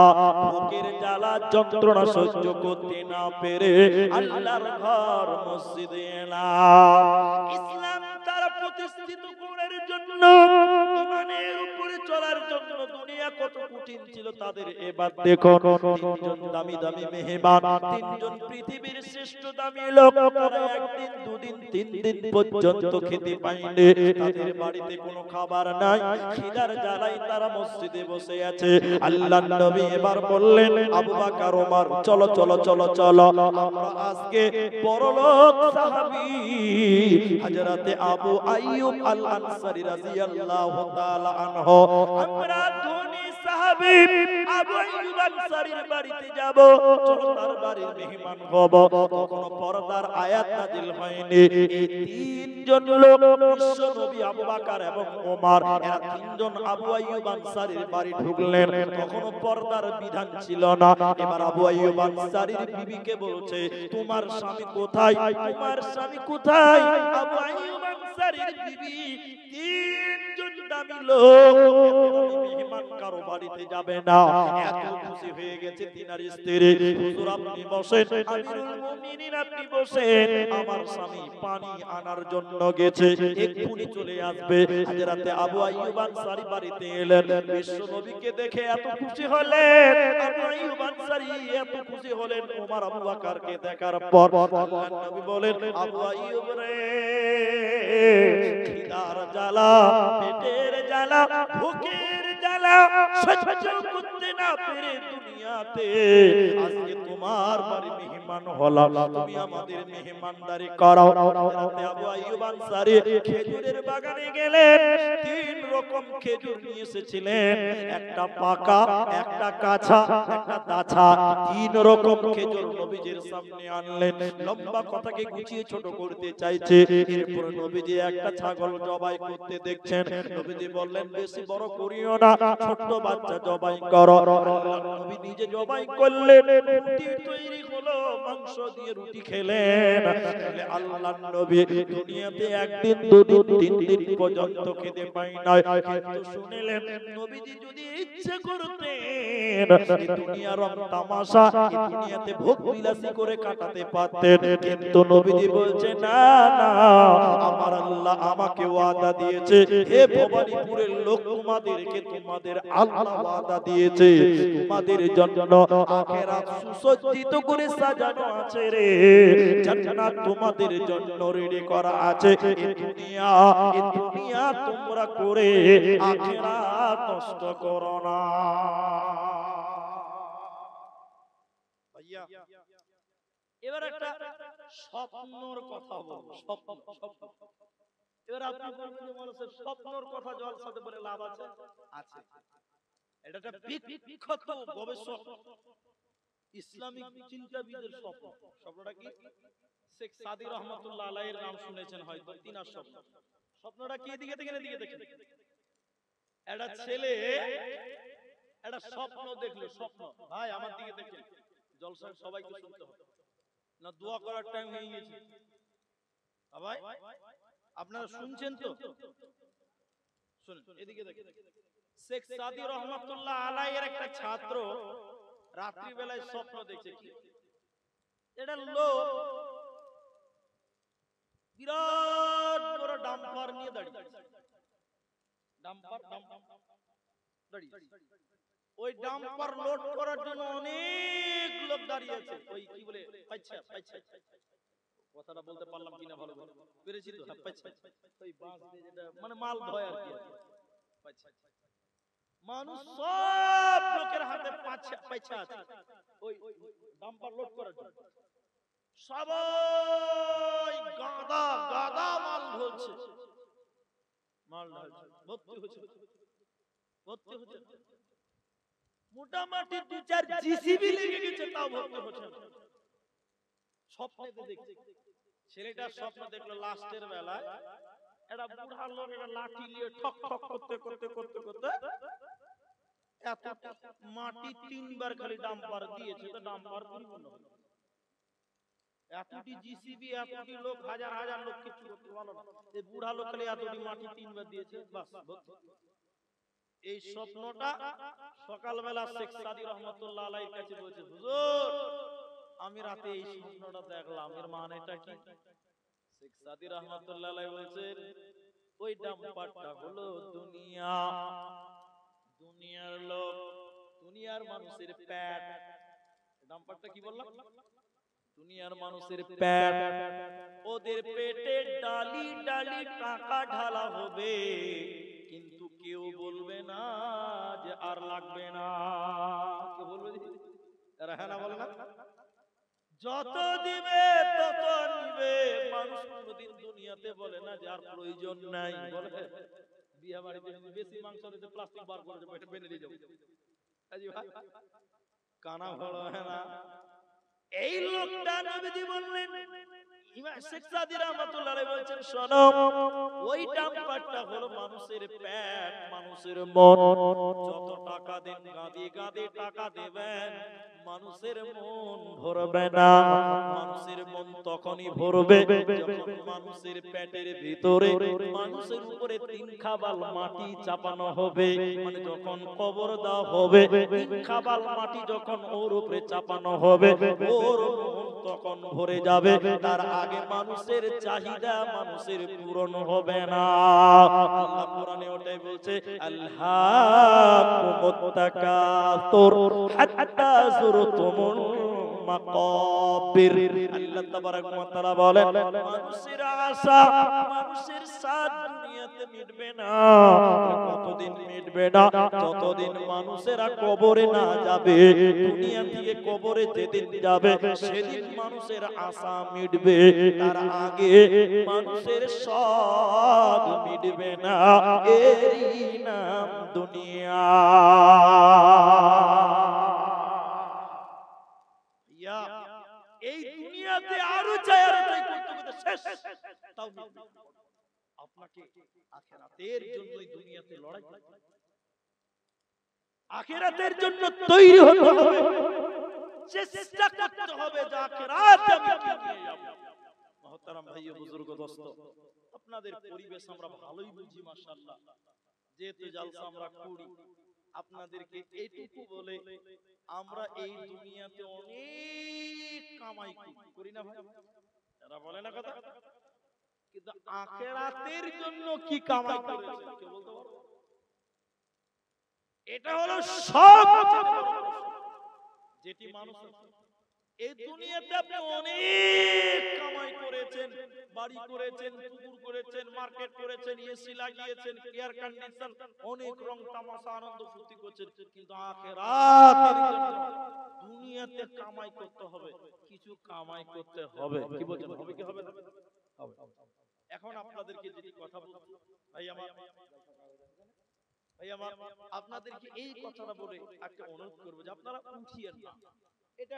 ভোকের জ্বালা যন্ত্রণা সহ্য করতে না পেরে আল্লাহর ঘর মসজিদে এলাম। ইসলাম তারা প্রতিষ্ঠিত করার জন্য, ইমানের উপরে চলার জন্য দুনিয়া কত কঠিন ছিল তাদের। এবার দেখো তিনজন দামি দামি মেহমান, তিনজন পৃথিবীর শ্রেষ্ঠ দামি লোক, তারা একদিন দুদিন তিন দিন পর্যন্ত খেতে পায়নি। তাদের বাড়িতে কোনো খাবার নাই, খিদার জ্বালায় তারা মসজিদে বসে আছে। আল্লাহর নবী এবার বললেন, আবু বকর ওমর চলো চলো চলো চলো, আমরা আজকে বড়লোক সাহাবী হযরতে আবু আইয়ুব আল আনসারী রাদিয়াল্লাহু তাআলা আনহু, আমরা ধনী সাহাবী আবু আইয়ুব আনসারীর বাড়িতে যাব, চলো তার বাড়ির মেহমান হব। তখন পর্দার আয়াত নাযিল হয়নি। এই তিনজন লোক বিশ্ব নবী আবু বকর এবং ওমর, এরা তিনজন আবু আইয়ুব আনসারীর বাড়ি ঢুকলেন। তখন পর্দার বিধান ছিল না। এবার আবু আইয়ুব আনসারীর বিবিকে বলছে, তোমার স্বামী কোথায়, তোমার স্বামী কোথায়? আবু আইয়ুব আনসারীর বিবি, তিনজন দামি লোক, মেহমান কারো বাড়িতে যাবে না, এত খুশি হয়ে গেছে তিনার স্ত্রী। হুজুর আপনি বসেন, আমিরুল মুমিনিন আপনি বসেন, আমার স্বামী পানি আনার জন্য গেছে, এক্ষুনি চলে আসবে। হযরতে আবু আইয়ুব আনসারী বাড়িতে এলেন, বিশ্ব নবীকে দেখে এত খুশি হলেন। আবু আইয়ুব আনসারী এত খুশি হলেন ওমর আবু বকরকে দেখার পর। আল্লাহর নবী বলেন, আবু আইয়ুব রে, খিদার জ্বালা, পেটের জ্বালা, ভুকের জ্বালা সহ্য করতে না পেরে দুনিয়াতে আজকে তোমার বাড়ি মেহমান হলাম, তুমি আমাদের মেহমানদারি করো। হযরতে আবু আইয়ুব আনসারী খেজুরের বাগানে গেলেন, তিন রকম খেজুর নিয়ে এসেছিলেন, একটা পাকা, একটা কাঁচা, একটা দাছা, তিন রকম খেজুর নবীজির সামনে আনলেন। লম্বা কথাকে গুছিয়ে ছোট করতে চাইছে। এরপর নবীজি একটা ছাগল জবাই করতে দেখছেন। নবীজি বললেন, বেশি বড় করিও না, ছোট্ট বাচ্চা জবাই করো। আল্লাহর নবী নিজে জবাই করলেন, রুটি তৈরি হলো, মাংস দিয়ে রুটি খেলেন। তাহলে আল্লাহর নবী দুনিয়াতে একদিন দুদিন তিন দিন পর্যন্ত খেতে পায় না, কিন্তু শুনলেন নবীজি যদি ইচ্ছে করতেন এই দুনিয়ার রং তামাশা, এই দুনিয়াতে ভোগ বিলাসী করে কাটাতে পারতেন, কিন্তু নবীজি বলছে না না, আমার আল্লাহ আমাকে ওয়াদা দিয়েছে, হে ভবানীপুরের লোক, তোমাদেরকে তোমাদের আল্লাহ ওয়াদা দিয়েছে, তোমাদের জন্য আখিরাত সুসজ্জিত করে সাজানো আছে রে, জান্নাত তোমাদের জন্য রেডি করা আছে। এই দুনিয়া তোমরা করে আখিরাত নষ্ট করো না। ভাইয়া, এবার একটা স্বপ্নর কথা বলবো। স্বপ্ন এবার আপনি বলবেন যে মানুষের স্বপ্নর কথা জলসাতে বলে লাভ আছে? আছে। এটা একটা বিখ্যাত গবেষক, ইসলামিক চিন্তাবিদের স্বপ্ন। স্বপ্নটা কি? শেখ সাদি রহমাতুল্লাহ আলাইহির নাম শুনেছেন হয়তো, তিনার স্বপ্ন। স্বপ্নটা কি? এদিকে দেখেন, এদিকে দেখেন। একটা ছেলে একটা স্বপ্ন দেখলো। স্বপ্ন ভাই আমার দিকে দেখেন, জলসা সবাইকে শুনতে হবে না, দোয়া করার টাইম হয়ে গেছে। ভাই আপনারা শুনছেন তো? শুনুন, এদিকে দেখেন। শেখ সাদি রহমাতুল্লাহ আলাইহির একটা ছাত্র রাত্রি বেলায় স্বপ্ন দেখছে কি, এটা লোক বিরাট বড় ডাম্পার নিয়ে দাঁড়িয়ে, ডাম্পার দাঁড়িয়ে, ওই ডাম্পার লোড করার জন্য অনেক লোক দাঁড়িয়ে আছে। ওই কি বলে, পাইছা পাইছা, কথাটা বলতে পারলাম কিনা ভালো করে, পেরেছি তো? পাইছা, ওই বাঁশ দিয়ে যেটা মানে মাল ধয় আর কি, পাইছা। মানুষ সব লোকের হাতে পাইছা আছে ওই ডাম্পার লোড করার জন্য। সবাই গাদা গাদা মাল ঢলছে, মাল ঢলছে, ভর্তি হচ্ছে, ভর্তি হচ্ছে। মোটামুটি 2-4 জিসিবি লেগে গেছে, তাও ভর্তি হচ্ছে না। স্বপ্নেতে দেখছে, ছেলেটা স্বপ্ন দেখলো লাস্টের বেলায় একটা বুড়া লোক একটা লাঠি নিয়ে ঠক ঠক করতে করতে করতে করতে এত মাটি 3 বার খালি ডাম্পার দিয়েছে, তো ডাম্পার পরিপূর্ণ হলো। এতটি জিসিবি, এতটি লোক, হাজার হাজার লোক কিছু করতে পারলো না, এই বুড়া লোক খালি এতটি মাটি 3 বার দিয়েছে, বাস ভর্তি। এই স্বপ্নটা সকালবেলা শেখ সাদি রহমাতুল্লাহ আলাইহির কাছে বলছে, হুজুর আমি রাতে এই স্বপ্নটা দেখলাম, এর মানেটা কি? শেখ সাদি রহমাতুল্লাহ আলাইহি বলছেন, ওই ডাম্পারটা হলো দুনিয়া, দুনিয়ার লোক, দুনিয়ার মানুষের পেট, নাম্বারটা কি বললাম? দুনিয়ার মানুষের পেট, ওদের পেটে ডালি ডালি টাকা ঢালা হবে, কিন্তু কেউ বলবে না যে আর লাগবে না। কে বলবে? এরা হ্যাঁ না বলে না? যত দিবে তত নিবে। মানুষ কোনদিন দুনিয়াতে বলে না যে আর প্রয়োজন নাই। বলে বিয়ে বাড়িতে বেশি মাংস দিতে প্লাস্টিক বার করে দেবো, এটা বেঁধে দিয়ে যাবো। কানা বড় হয় না। এই লোকটা নবীজি বললেন, ইমাম শেখ সাদি রাহমাতুল্লাহ আলাইহি বলেছেন, শোনো, ওই ডাম্পারটা হলো মানুষের পেট, মানুষের মন। যত টাকা দেন, গাদে গাদে টাকা দেবেন, মানুষের মন ভরবে না। মানুষের মন তখনই ভরবে যখন মানুষের পেটের ভিতরে মানুষের উপরে 3 খাবাল মাটি চাপানো হবে। মানে যখন কবর দেওয়া হবে, 3 খাবাল মাটি যখন ওর উপরে চাপানো হবে, ওর মন তখন ভরে যাবে। তার আগে মানুষের চাহিদা মানুষের পূরণ হবে না। আল্লাহ কোরআনে ওটাই বলছে, আল্লাহুম্মুত তাকাসুর হাত্তা যুরতুমুল মাকাবির। আল্লাহ তাবারাক ওয়া তাআলা বলেন, মানুষের আশা, মানুষের সাদ দুনিয়াতে মিটবে না। কতদিন মিটবে না? যতদিন মানুষেরা কবরে না যাবে। দুনিয়া থেকে কবরে যেদিন যাবে সেদিন মানুষের আশা মিটবে, তার আগে মানুষের সব মিটবে না। এরই নাম দুনিয়া। এই দুনিয়াতে আরো চাই আরো চাই করতে করতে শেষ, তাও মিটবে না। আপনাকে আখিরাতের জন্য এই দুনিয়াতে লড়াই করতে হবে, আখিরাতের জন্য তৈরি হতে হবে, চেষ্টা করতে হবে যে আখিরাতে আমি কি নিয়ে যাব। মহতারাম ভাই ও বুজুর্গ দোস্ত, আপনাদের পরিবেশ আমরা ভালোই বুঝি মাশাআল্লাহ। যেহেতু জালসা আমরা করি, আপনাদেরকে এইটুকু বলে, আমরা এই দুনিয়াতে অনেক কামাই করি না ভাই? এরা বলে না কথা, কিন্তু আখিরাতের জন্য কি কামাই করেছে কেউ বলতে পারবে? এটা হলো সবচেয়ে বড় প্রশ্ন যেটি মানুষ, এই দুনিয়াতে আপনি অনেক কামাই করেছেন, বাড়ি করেছেন, পুকুর করেছেন, মার্কেট করেছেন, এসি লাগিয়েছেন, এয়ার কন্ডিশন, অনেক রং তামাশা আনন্দ ফুর্তি করছেন, কিন্তু আখিরাতের জন্য দুনিয়াতে কামাই করতে হবে, কিছু কামাই করতে হবে। কি বলছেন, হবে কি হবে না? হবে। এখন আপনাদেরকে যদি কথা বলছি, ভাই আমার আপনাদেরকে এই কথাটা বলে একটা অনুরোধ করব যে আপনারা উঠিয়েন না। এটা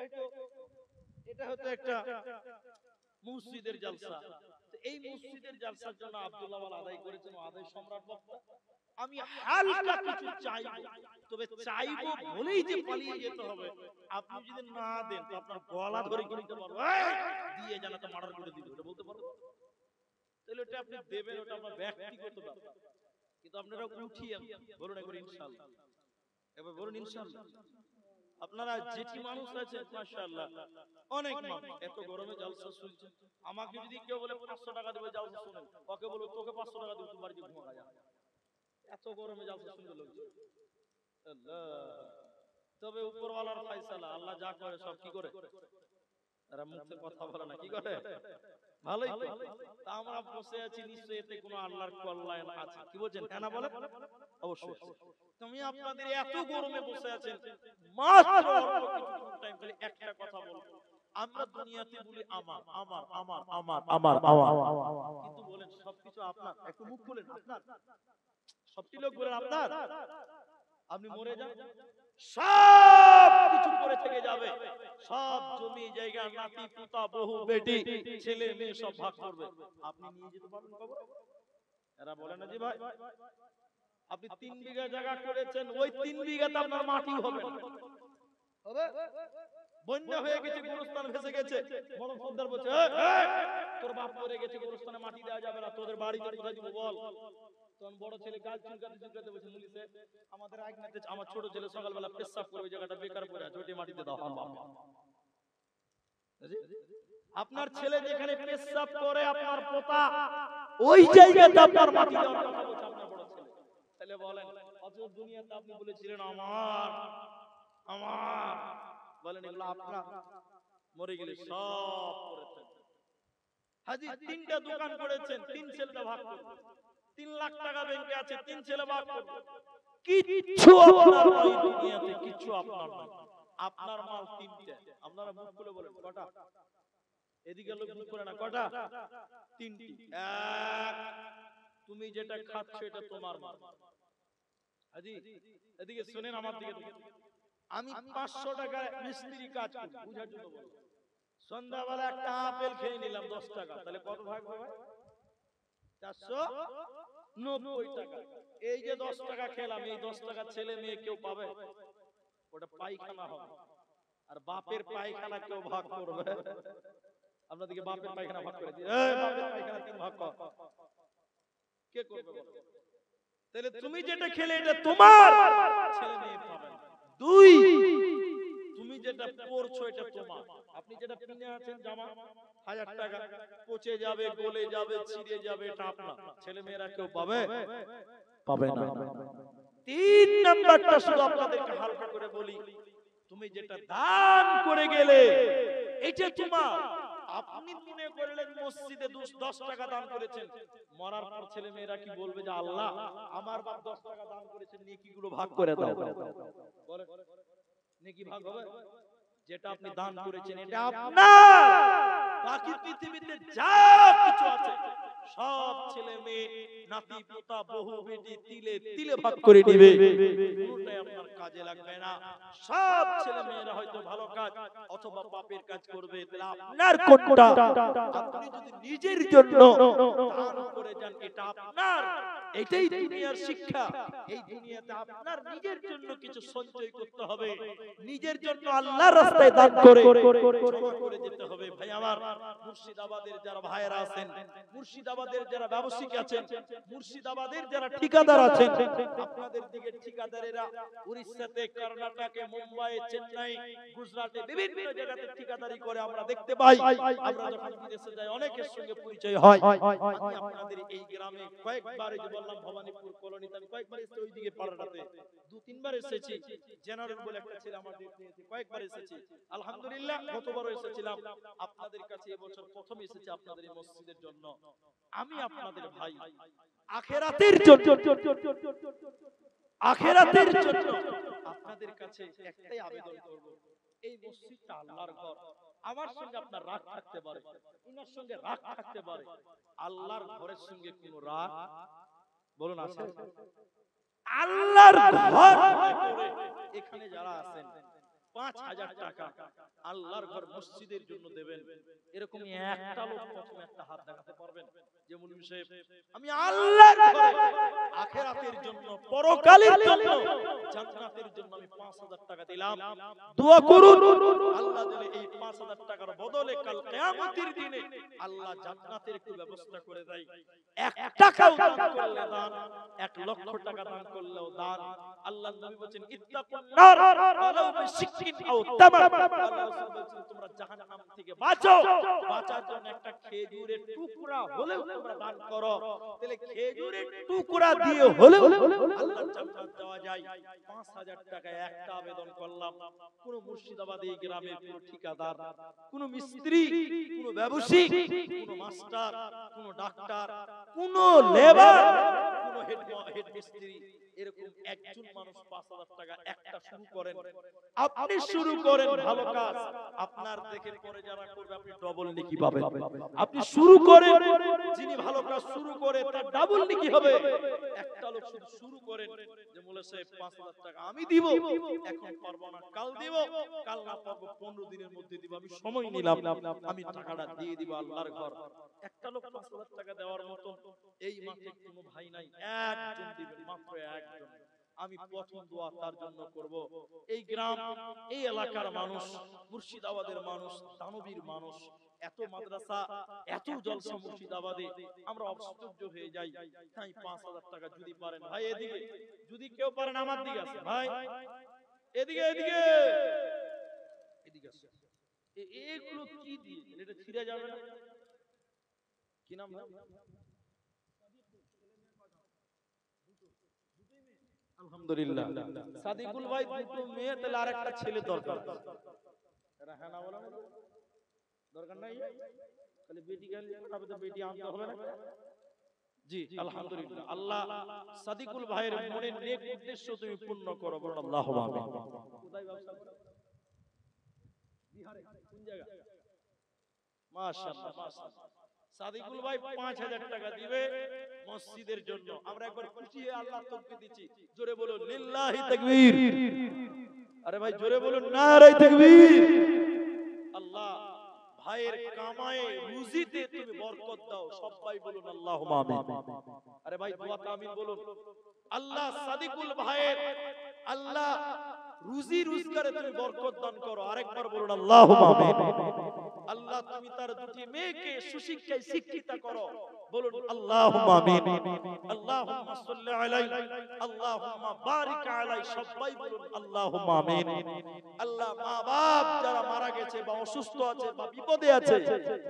হয়তো একটা মসজিদের জালসা, তো এই মসজিদের জালসার জন্য আব্দুল্লাহ ওয়াল আদায় করেছেন, আদায় সম্রাট বক্তা। আমি হালকা কিছু চাইবো, তবে চাইবো বলেই যে পালিয়ে যেতে হবে, আপনি যদি না দেন তো আপনার গলা ধরে কিনতে পারবো, দিয়ে জানা তো মার্ডার করে দিবে, এটা বলতে পারবো। তাহলে ওটা আপনি দেবেন, ওটা আপনার ব্যক্তিগত ব্যাপার, কিন্তু আপনারা উঠিয়ে বলুন একবার ইনশাআল্লাহ, এবার বলুন ইনশাআল্লাহ। আপনারা যেটি মানুষ আছেন মাশাআল্লাহ, অনেক মানুষ এত গরমে জালসা শুনছে। আমাকে যদি কেউ বলে 500 টাকা দেবে জালসা শুনেন, ওকে বলবো তোকে 500 টাকা দেব, তুমি বাড়িতে ঘুমা যা। এত গরমে জালসা শুনতে লোক আল্লাহ। তবে উপরওয়ালার ফয়সালা, আল্লাহ যা করে সব কি করে, এরা মুখে কথা বলে না, কি করে ভালোই তো। তা আমরা বসে আছি, নিশ্চয়ই এতে কোনো আল্লাহর কল্যাণ আছে। কি বলছেন, হ্যাঁ না বলেন? অবশ্যই। তুমি আপনাদের এত গরমে বসে আছেন, মাত্র অল্প কিছু টাইম, খালি একটা কথা বলবো। আমরা দুনিয়াতে বলি আমার আমার আমার আমার আমার আমার, কিন্তু বলেন সবকিছু আপনার? একটু মুখ খুলেন, আপনার? সবটি লোক বলেন আপনার। আপনি মরে যান, সব কিছু পড়ে থেকে যাবে, সব জমি জায়গা, নাতি পুতা বহু বেটি ছেলে মেয়ে সব ভাগ করবে, আপনি নিয়ে যেতে পারবেন কবরে? এরা বলে না জি ভাই, আপনি 3 বিঘা জায়গা করেছেন, ওই 3 বিঘাতে আপনার মাটি হবে না। হবে? বন্যা হয়ে গেছে, গোরস্থান ভেসে গেছে, বড় সর্দার বলছে তোর বাপ মরে গেছে, গোরস্থানে মাটি দেওয়া যাবে না, তোদের বাড়িতে কোথায় দিব বল? তখন বড় ছেলে গাল চুলকাতে বলছে, মুলিশে আমাদের আগনাতে আমার ছোট ছেলে সকালবেলা পেশাব করে, ওই জায়গাটা বেকার পড়ে আছে, ওইটা মাটিতে দাও। আপনার ছেলে যেখানে পেশাব করে আপনার পোতা, ওই জায়গাতে আপনার মাটি দেওয়ার কথা বলছে আপনার বড় ছেলে। তাহলে বলেন অথচ দুনিয়াতে আপনি বলেছিলেন আমার আমার, বলেন এগুলো আপনার, মরে গেলে সব করেছেন। হাজি 3টা দোকান করেছেন, 3 ছেলেটা ভাগ করবে, 3 লাখ টাকা ব্যাংকে আছে, 3 ছেলে ভাগ করবে। কিচ্ছু আপনার নয় দুনিয়াতে, কিচ্ছু আপনার নয়। আপনার মাল 3টে। আপনারা মুখ খুলে বলেন কটা? এদিকে লোক মুখ করে না, কটা? 3টি। এক, তুমি যেটা খাচ্ছ এটা তোমার মাল। হাজি এদিকে শুনেন, আমার দিকে দেখেন। আমি 500 টাকা মিস্ত্রি কাজ করি, বুঝার জন্য বললাম। সন্ধ্যাবেলা একটা আপেল খেয়ে নিলাম 10 টাকা, তাহলে কত ভাগ হবে? 490 টাকা। এই যে 10 টাকা খেলাম, এই 10 টাকা ছেলে মেয়ে কেউ পাবে? ওটা পায়খানা হবে। আর বাপের পায়খানা কেউ ভাগ করবে? আপনাদেরকে বাপের পায়খানা ভাগ করে দিই, এই বাপের পায়খানা 3 ভাগ কর, কে করবে বলো? তাহলে তুমি যেটা খেলে এটা তোমার, ছেলে মেয়ে পাবে না। 2, তুমি যেটা পরছো এটা তোমার। আপনি যেটা কিনে আছেন জামা 1000 টাকা, পচে যাবে, গলে যাবে, ছিঁড়ে যাবে, এটা আপনার, ছেলে মেয়েরা কেউ পাবে? পাবে না। 3 নাম্বারটা শুধু আপনাদেরকে হালকা করে বলি, তুমি যেটা দান করে গেলে এটা তোমার। আপনি মনে করলেন মসজিদে 10 টাকা দান করেছেন, মরার পর ছেলে মেয়েরা কি বলবে যে আল্লাহ আমার বাপ 10 টাকা দান করেছেন, নেকিগুলো ভাগ করে দাও? বলে নেকি ভাগ হবে? যেটা আপনি দান করেছেন এটা আপনার। বাকি পৃথিবীতে যা কিছু আছে সব ছেলে মেয়ে, নাতি পোতা, বহু বেটি তিলে তিলে ভাগ করে নেবে, কোনটাই আপনার কাজে লাগবে না। সব ছেলে মেয়েরা হয়তো ভালো কাজ অথবা পাপের কাজ করবে, তাহলে আপনার কোনটা? আপনি যদি নিজের জন্য দান করে যান এটা আপনার। এটাই দুনিয়ার শিক্ষা। এই দুনিয়াতে আপনার নিজের জন্য কিছু সঞ্চয় করতে হবে, নিজের জন্য আল্লাহর রাস্তায় দান করে জমা করে যেতে হবে। ভাই আমার, মুর্শিদাবাদের যারা ভাইয়েরা আছেন, মুর্শিদাবাদের যারা ব্যবসায়ী আছেন, মুর্শিদাবাদের যারা ঠিকাদার আছেন, আপনাদের দিকে ঠিকাদারেরা উড়িষ্যাতে, কর্ণাটকে, মুম্বাই, চেন্নাই, গুজরাটে বিভিন্ন জায়গাতে ঠিকাদারি করে আমরা দেখতে পাই। আমরা যখন বিদেশে যাই অনেকের সঙ্গে পরিচয় হয়। আমি আপনাদের এই গ্রামে কয়েকবার, এই যে বললাম ভবানীপুর কলোনিতে, আমি কয়েকবার এসেছি, ওইদিকে পাড়াটাতে 2-3 বার এসেছি। জেনারেল বলে একটা ছেলে আমার দিয়েছে, কয়েকবার এসেছি। আলহামদুলিল্লাহ, গতবারও এসেছিলাম। আপনাদের কাছে এবছর প্রথম এসেছি আপনাদের এই মসজিদের জন্য। আমি আপনাদের ভাই, আখিরাতের জন্য, আখিরাতের জন্য আপনাদের কাছে একটাই আবেদন করব, এই মসজিদটা আল্লাহর ঘর। আমার সঙ্গে আপনার রাগ থাকতে পারে, ইনার সঙ্গে রাগ থাকতে পারে, আল্লাহর ঘরের সঙ্গে কোনো রাগ, বলুন আছে? আল্লাহর ঘর করে এখানে যারা আছেন 5000 টাকা আল্লাহর ঘর মসজিদের জন্য দেবেন, এরকম একটা লোক প্রথম একটা হাত দেখাতে পারবেন যে মুলবি সাহেব আমি আল্লাহর ঘরে আখিরাতের জন্য, পরকালের জন্য, জান্নাতের জন্য আমি 5000 টাকা দিলাম, দোয়া করুন আল্লাহ যেন এই 5000 টাকার বদলে কাল কিয়ামতের দিনে আল্লাহ জান্নাতের একটু ব্যবস্থা করে দেয়। 1 টাকাও দান করলে দান, 1 লক্ষ টাকা দান করলেও দান। আল্লাহর নবী বলেন ইত্তাকুন নার ওয়ালাউ বিশিক্কিন আও তামার। আল্লাহ রাসূল বলেন তোমরা জাহান্নাম থেকে বাঁচো, বাঁচার জন্য একটা খেজুরের টুকরা হলেও তোমরা দান করো, তাহলে খেজুরের টুকরা দিয়ে হলেও আল্লাহর জান্নাত যাওয়া যায়। 5000 টাকা একটা আবেদন করলাম। কোন মুর্শিদাবাদী গ্রামের কোন ঠিকাদার, কোন মিস্ত্রি, কোন ব্যবসায়ী, কোন মাস্টার, কোন ডাক্তার, কোন লেবার, কোন হেড মিস্ত্রি, এরকম একজন মানুষ 5000 টাকা একটা শুরু করেন, আপনি শুরু করেন ভালো কাজ, আপনার দেখে পরে যারা করবে আপনি ডবল নেকি পাবেন। আপনি শুরু করেন, যিনি ভালো কাজ শুরু করে তার ডাবল নেকি হবে। একটা লোক শুধু শুরু করেন যে মোল্লা সাহেব 5000 টাকা আমি দিব, এখন পারবো না, কাল দিব, কাল না পারবো 15 দিনের মধ্যে দিব, আমি সময় নিলাম, আমি টাকাটা দিয়ে দিব আল্লাহর ঘর। একটা লোক 5000 টাকা দেওয়ার মতো এই মাঠে কোনো ভাই নাই, একজন দিবেন, মাত্র একজন। আমি প্রথম দোয়া তার জন্য করব। এই গ্রাম, এই এলাকার মানুষ, মুর্শিদাবাদের মানুষ, দানবীর মানুষ, এত মাদ্রাসা, এত জলসা মুর্শিদাবাদে, আমরা আশ্চর্য হয়ে যাই। তাই 5000 টাকা যদি পারেন ভাই, এদিকে যদি কেউ পারেন, আমার দিকে আছে ভাই, এদিকে এদিকে এদিকে আছে, এগুলো কি দিয়ে এটা ছিঁড়ে যাবে না? কি নাম ভাই? আলহামদুলিল্লাহ। সাদিকুল ভাই দুটো মেয়ে, তাহলে আরেকটা ছেলে দরকার। এরা হ্যাঁ না বলে না? দরকার নাই, খালি বেটি গেলে তবে তো বেটি আনতে হবে না। জি আলহামদুলিল্লাহ। আল্লাহ সাদিকুল ভাইয়ের মনের নেক উদ্দেশ্য তুমি পূর্ণ করো, বলুন আল্লাহুম্মা আমিন। কোথায় ব্যবসা করে? বিহারে। কোন জায়গা? মাশাআল্লাহ মাশাআল্লাহ। সাদিকুল ভাই 5000 টাকা দিবে মসজিদের জন্য। আমরা একবার খুশি হয়ে আল্লাহ তাকবীর দিচ্ছি, জোরে বলুন লিল্লাহি তাকবীর। আরে ভাই জোরে বলুন নারে তাকবীর। আল্লাহ ভাইয়ের কামায়ে রুজিতে তুমি বরকত দাও, সবাই বলুন আল্লাহুম্মা আমিন। আরে ভাই দোয়াতে আমিন বলুন। আল্লাহ সাদিকুল ভাইয়ের আল্লাহ রুজি রোজগারে তুমি বরকত দান করো, আরেকবার বলুন আল্লাহুম্মা আমিন। আল্লাহ তুমি তার দুটি মেয়েকে সুশিক্ষায় শিক্ষিতা করো, বলুন আল্লাহুম্মা আমিন। আল্লাহুম্মা সাল্লি আলাইহি আল্লাহুম্মা বারিক আলাইহি, সবাই বলুন আল্লাহুম্মা আমিন। আল্লাহ মা বাপ যারা মারা গেছে বা অসুস্থ আছে বা বিপদে আছে,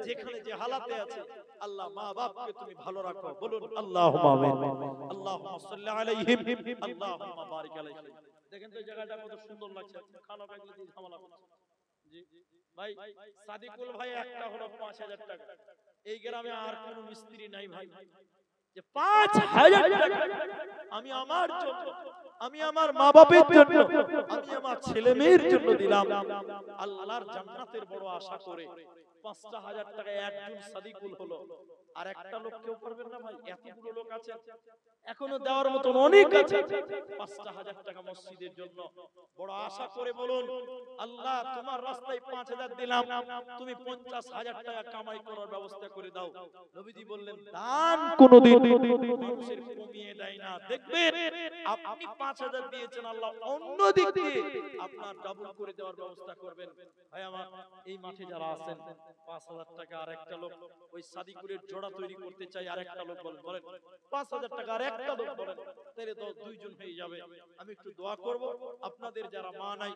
যেখানে যে হালাতে আছে, আল্লাহ মা বাপকে তুমি ভালো রাখো, বলুন আল্লাহুম্মা আমিন। আল্লাহুম্মা সাল্লি আলাইহিম আল্লাহুম্মা বারিক আলাইহিম। দেখেন তো এই জায়গাটা কত সুন্দর লাগছে, খানা কাগলে দিয়ে ঝামেলা করছে। জি ভাই সাদিকুল ভাই একটা হলো 5000 টাকা। এই গ্রামে আর কোনো মিস্ত্রি নাই ভাই যে 5000 টাকা আমি আমার জন্য, আমি আমার মা বাবার জন্য, আমি আমার ছেলে মেয়ের জন্য দিলাম, আল্লাহর জান্নাতের বড় আশা করে 5000 টাকা একজন সাদিকুল হলো। আর একটা লোক কেউ করবেন না ভাই? এতগুলো লোক আছে, এখনো দেওয়ার মতন অনেক আছে। 5000 টাকা মসজিদের জন্য বড় আশা করে বলুন আল্লাহ তোমার রাস্তায় 5000 দিলাম, তুমি 50000 টাকা কামাই করার ব্যবস্থা করে দাও। নবীজি বললেন দান কোনদিন মানুষের কমিয়ে দেয় না। দেখবেন আপনি 5000 দিয়েছেন, আল্লাহ অন্য দিক দিয়ে আপনার ডাবল করে দেওয়ার ব্যবস্থা করবেন। ভাই আমার এই মাঠে যারা আছেন 5000 টাকা, আর একটা লোক ওই সাদিকুলের জোড়া তৈরি করতে চাই, আর একটা লোক বলেন 5000 টাকা, আর একটা লোক বলেন, তাহলে তো দুইজন হয়ে যাবে। আমি একটু দোয়া করব আপনাদের যারা মা নাই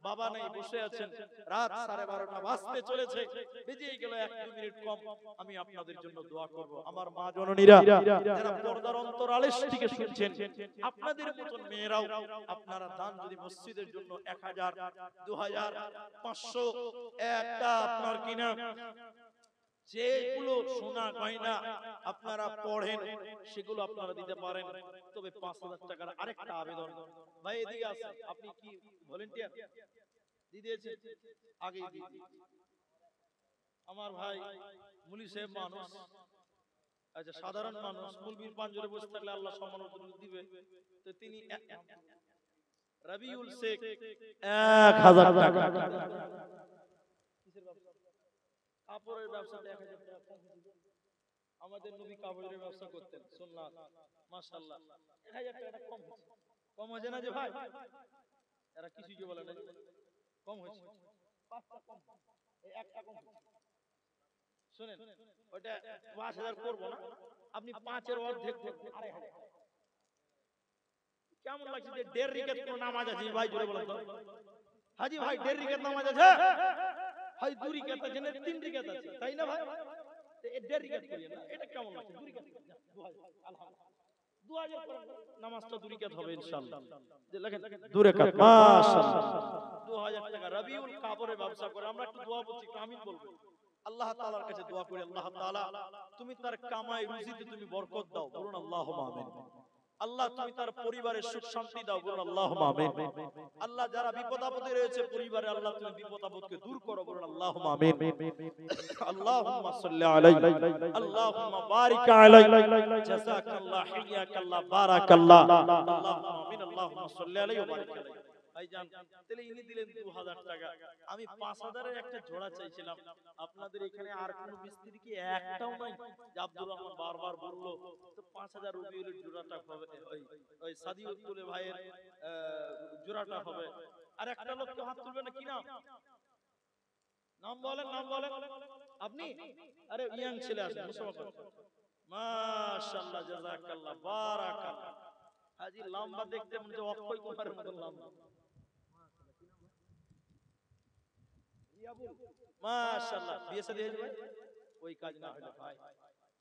বাবা নাই বসে আছেন, রাত 12:30 বাজতে চলেছে, বেজেই গেল 1-2 মিনিট কম, আমি আপনাদের জন্য দোয়া করব। আমার মা জননীরা যারা পর্দার অন্তরালে থেকে শুনছেন, আপনাদের মতন মেয়েরাও আপনারা দান যদি মসজিদের জন্য 1000 2000 500 একটা আপনার কিনা যেগুলো সোনা গয়না আপনারা পড়েন সেগুলো আপনারা দিতে পারেন। তবে 5000 টাকার আরেকটা আবেদন, ভাই এদিকে আসেন, আপনি কি ভলেন্টিয়ার দিয়ে দিয়েছেন? আগে দিয়ে দিয়েছেন। আমার ভাই মুলি সাহেব মানুষ, আচ্ছা সাধারণ মানুষ, মুলবির পাঞ্জরে বসে থাকলে আল্লাহ সম্মানিত দিবে, তো তিনি রবিউল শেখ 1000 টাকা। কিসের ব্যবসা? কাপড়ের ব্যবসাতে 1000 টাকা কম হয়েছে। আমাদের নবী কাপড়ের ব্যবসা করতেন, সুন্নাত, মাশাআল্লাহ। 1000 টাকা কম হয়েছে। কম হয়েছে না যে ভাই? এরা কিছুই বলে না, কম হয়েছে। 5টা কম, এই একটা কম হয়েছে। শুনেন ওটা 5000 করব না, আপনি 5 এর অর্ধেক করবেন 2500। কেমন লাগছে যে 1.5 রিকাত কোন নামাজ আছে ভাই? জোরে বলেন তো হাজি ভাই, 1.5 রিকাত নামাজ আছে ভাই? 2 রিকাত আছে না 3 রিকাত আছে, তাই না ভাই? তো 1.5 রিকাত করিয়ে না, এটা কেমন লাগছে? 2 রিকাত, 2000 আলহামদুলিল্লাহ, 2000 করে নামাজটা 2 রিকাত হবে ইনশাআল্লাহ। যে লেখেন 2 রিকাত, মাশাআল্লাহ 2000 টাকা। রবিউল কাপড়ের ব্যবসা করে, আমরা একটু দোয়া বলছি, একটু আমিন বলবেন। আল্লাহ তাআলার কাছে দোয়া করি, আল্লাহ তাআলা তুমি তার কামাই রুজিতে তুমি বরকত দাও, বলুন আল্লাহুম্মা আমিন। আল্লাহ তুমি তার পরিবারের সুখ শান্তি দাও, বলুন আল্লাহুম্মা আমিন। আল্লাহ যারা বিপদ আপদে রয়েছে পরিবারে, আল্লাহ তুমি বিপদ আপদকে দূর করো, বলুন আল্লাহুম্মা আমিন। আল্লাহুম্মা সাল্লি আলাইহি আল্লাহুম্মা বারিক আলাইহি জাযাকাল্লাহু হিয়াকাল্লাহ বারাকাল্লাহ আল্লাহুম্মা আমিন। আল্লাহুম্মা সাল্লি আলাইহি ওয়া বারিক আলাইহি। ভাইজান তাহলে ইনি দিলেন 2000 টাকা, আমি 5000 এর একটা জোড়া চাইছিলাম। আপনাদের এখানে আর কোন মিস্ত্রি কি একটাও নাই? যে আব্দুর রহমান বারবার বললো তো 5000 রুপির জোড়াটা হবে, ওই সাদিউল ভাইয়ের জোড়াটা হবে। আর একটা লোক তো হাত তুলবে না, কি নাম? নাম বলেন, নাম বলেন আপনি। আরে ইয়াং ছেলে আছে, মুসলমান, মাশাআল্লাহ জাযাকাল্লাহ বারাকাল্লাহ। হাজি লম্বা দেখতে মনে হচ্ছে অক্ষয় কুমারের মতো লম্বা, মাশাআল্লাহ। বিয়ে শাদী হয়েছে ভাই? ওই কাজ না হলে ভাই।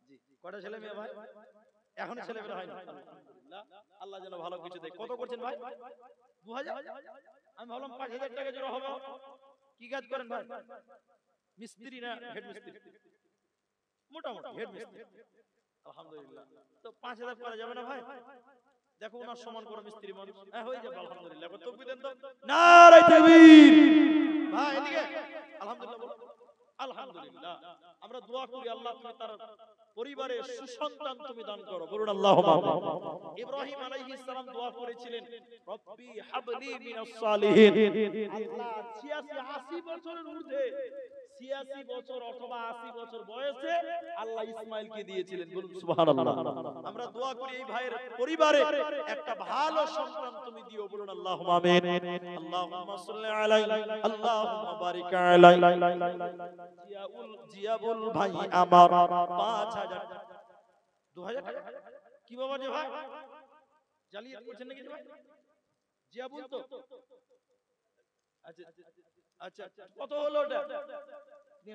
জি কটা ছেলে মেয়ে ভাই? এখন ছেলেমেয়ে হয় না। আলহামদুলিল্লাহ, আল্লাহ যেন ভালো কিছু দেয়। কত করছেন ভাই? 2000? আমি ভাবলাম 5000 টাকা জোড়া হবে। কি কাজ করেন ভাই? মিস্ত্রি না হেড মিস্ত্রি? মোটামুটি হেড মিস্ত্রি। আলহামদুলিল্লাহ। তো 5000 করা যাবে না ভাই? দেখো ওনার সমান করে মিস্ত্রি মানুষ। হ্যাঁ হয়ে যাবে আলহামদুলিল্লাহ। একবার তাকবীর দেন তো। নারে তাকবীর। ভাই এদিকে আলহামদুলিল্লাহ বলো। আলহামদুলিল্লাহ। আমরা দোয়া করি আল্লাহ তুমি তার পরিবারে সুসন্তান তুমি দান করো। বলুন আল্লাহুম্মা আমিন। ইব্রাহিম আলাইহিস সালাম দোয়া করেছিলেন, রব্বি হাবলি মিনাস সালিহিন। আল্লাহ 86 80 বছরের ঊর্ধ্বে 86 বছর অথবা 80 বছর বয়সে আল্লাহ ইসমাইলকে দিয়েছিলেন। বলুন সুবহানাল্লাহ। আমরা দোয়া করি এই ভাইয়ের পরিবারে একটা ভালো সন্তান তুমি দিও। বলুন আল্লাহুম্মা আমিন। আল্লাহুম্মা সাল্লি আলাইহি আল্লাহুম্মা বারিক আলাইহি। জিয়াবুল ভাই আমার 5000 2000 টাকা কি বাবা যে ভাই জালিয়াত করছেন নাকি ভাই? জিয়াবুল তো আচ্ছা আচ্ছা কত হলো ওটা?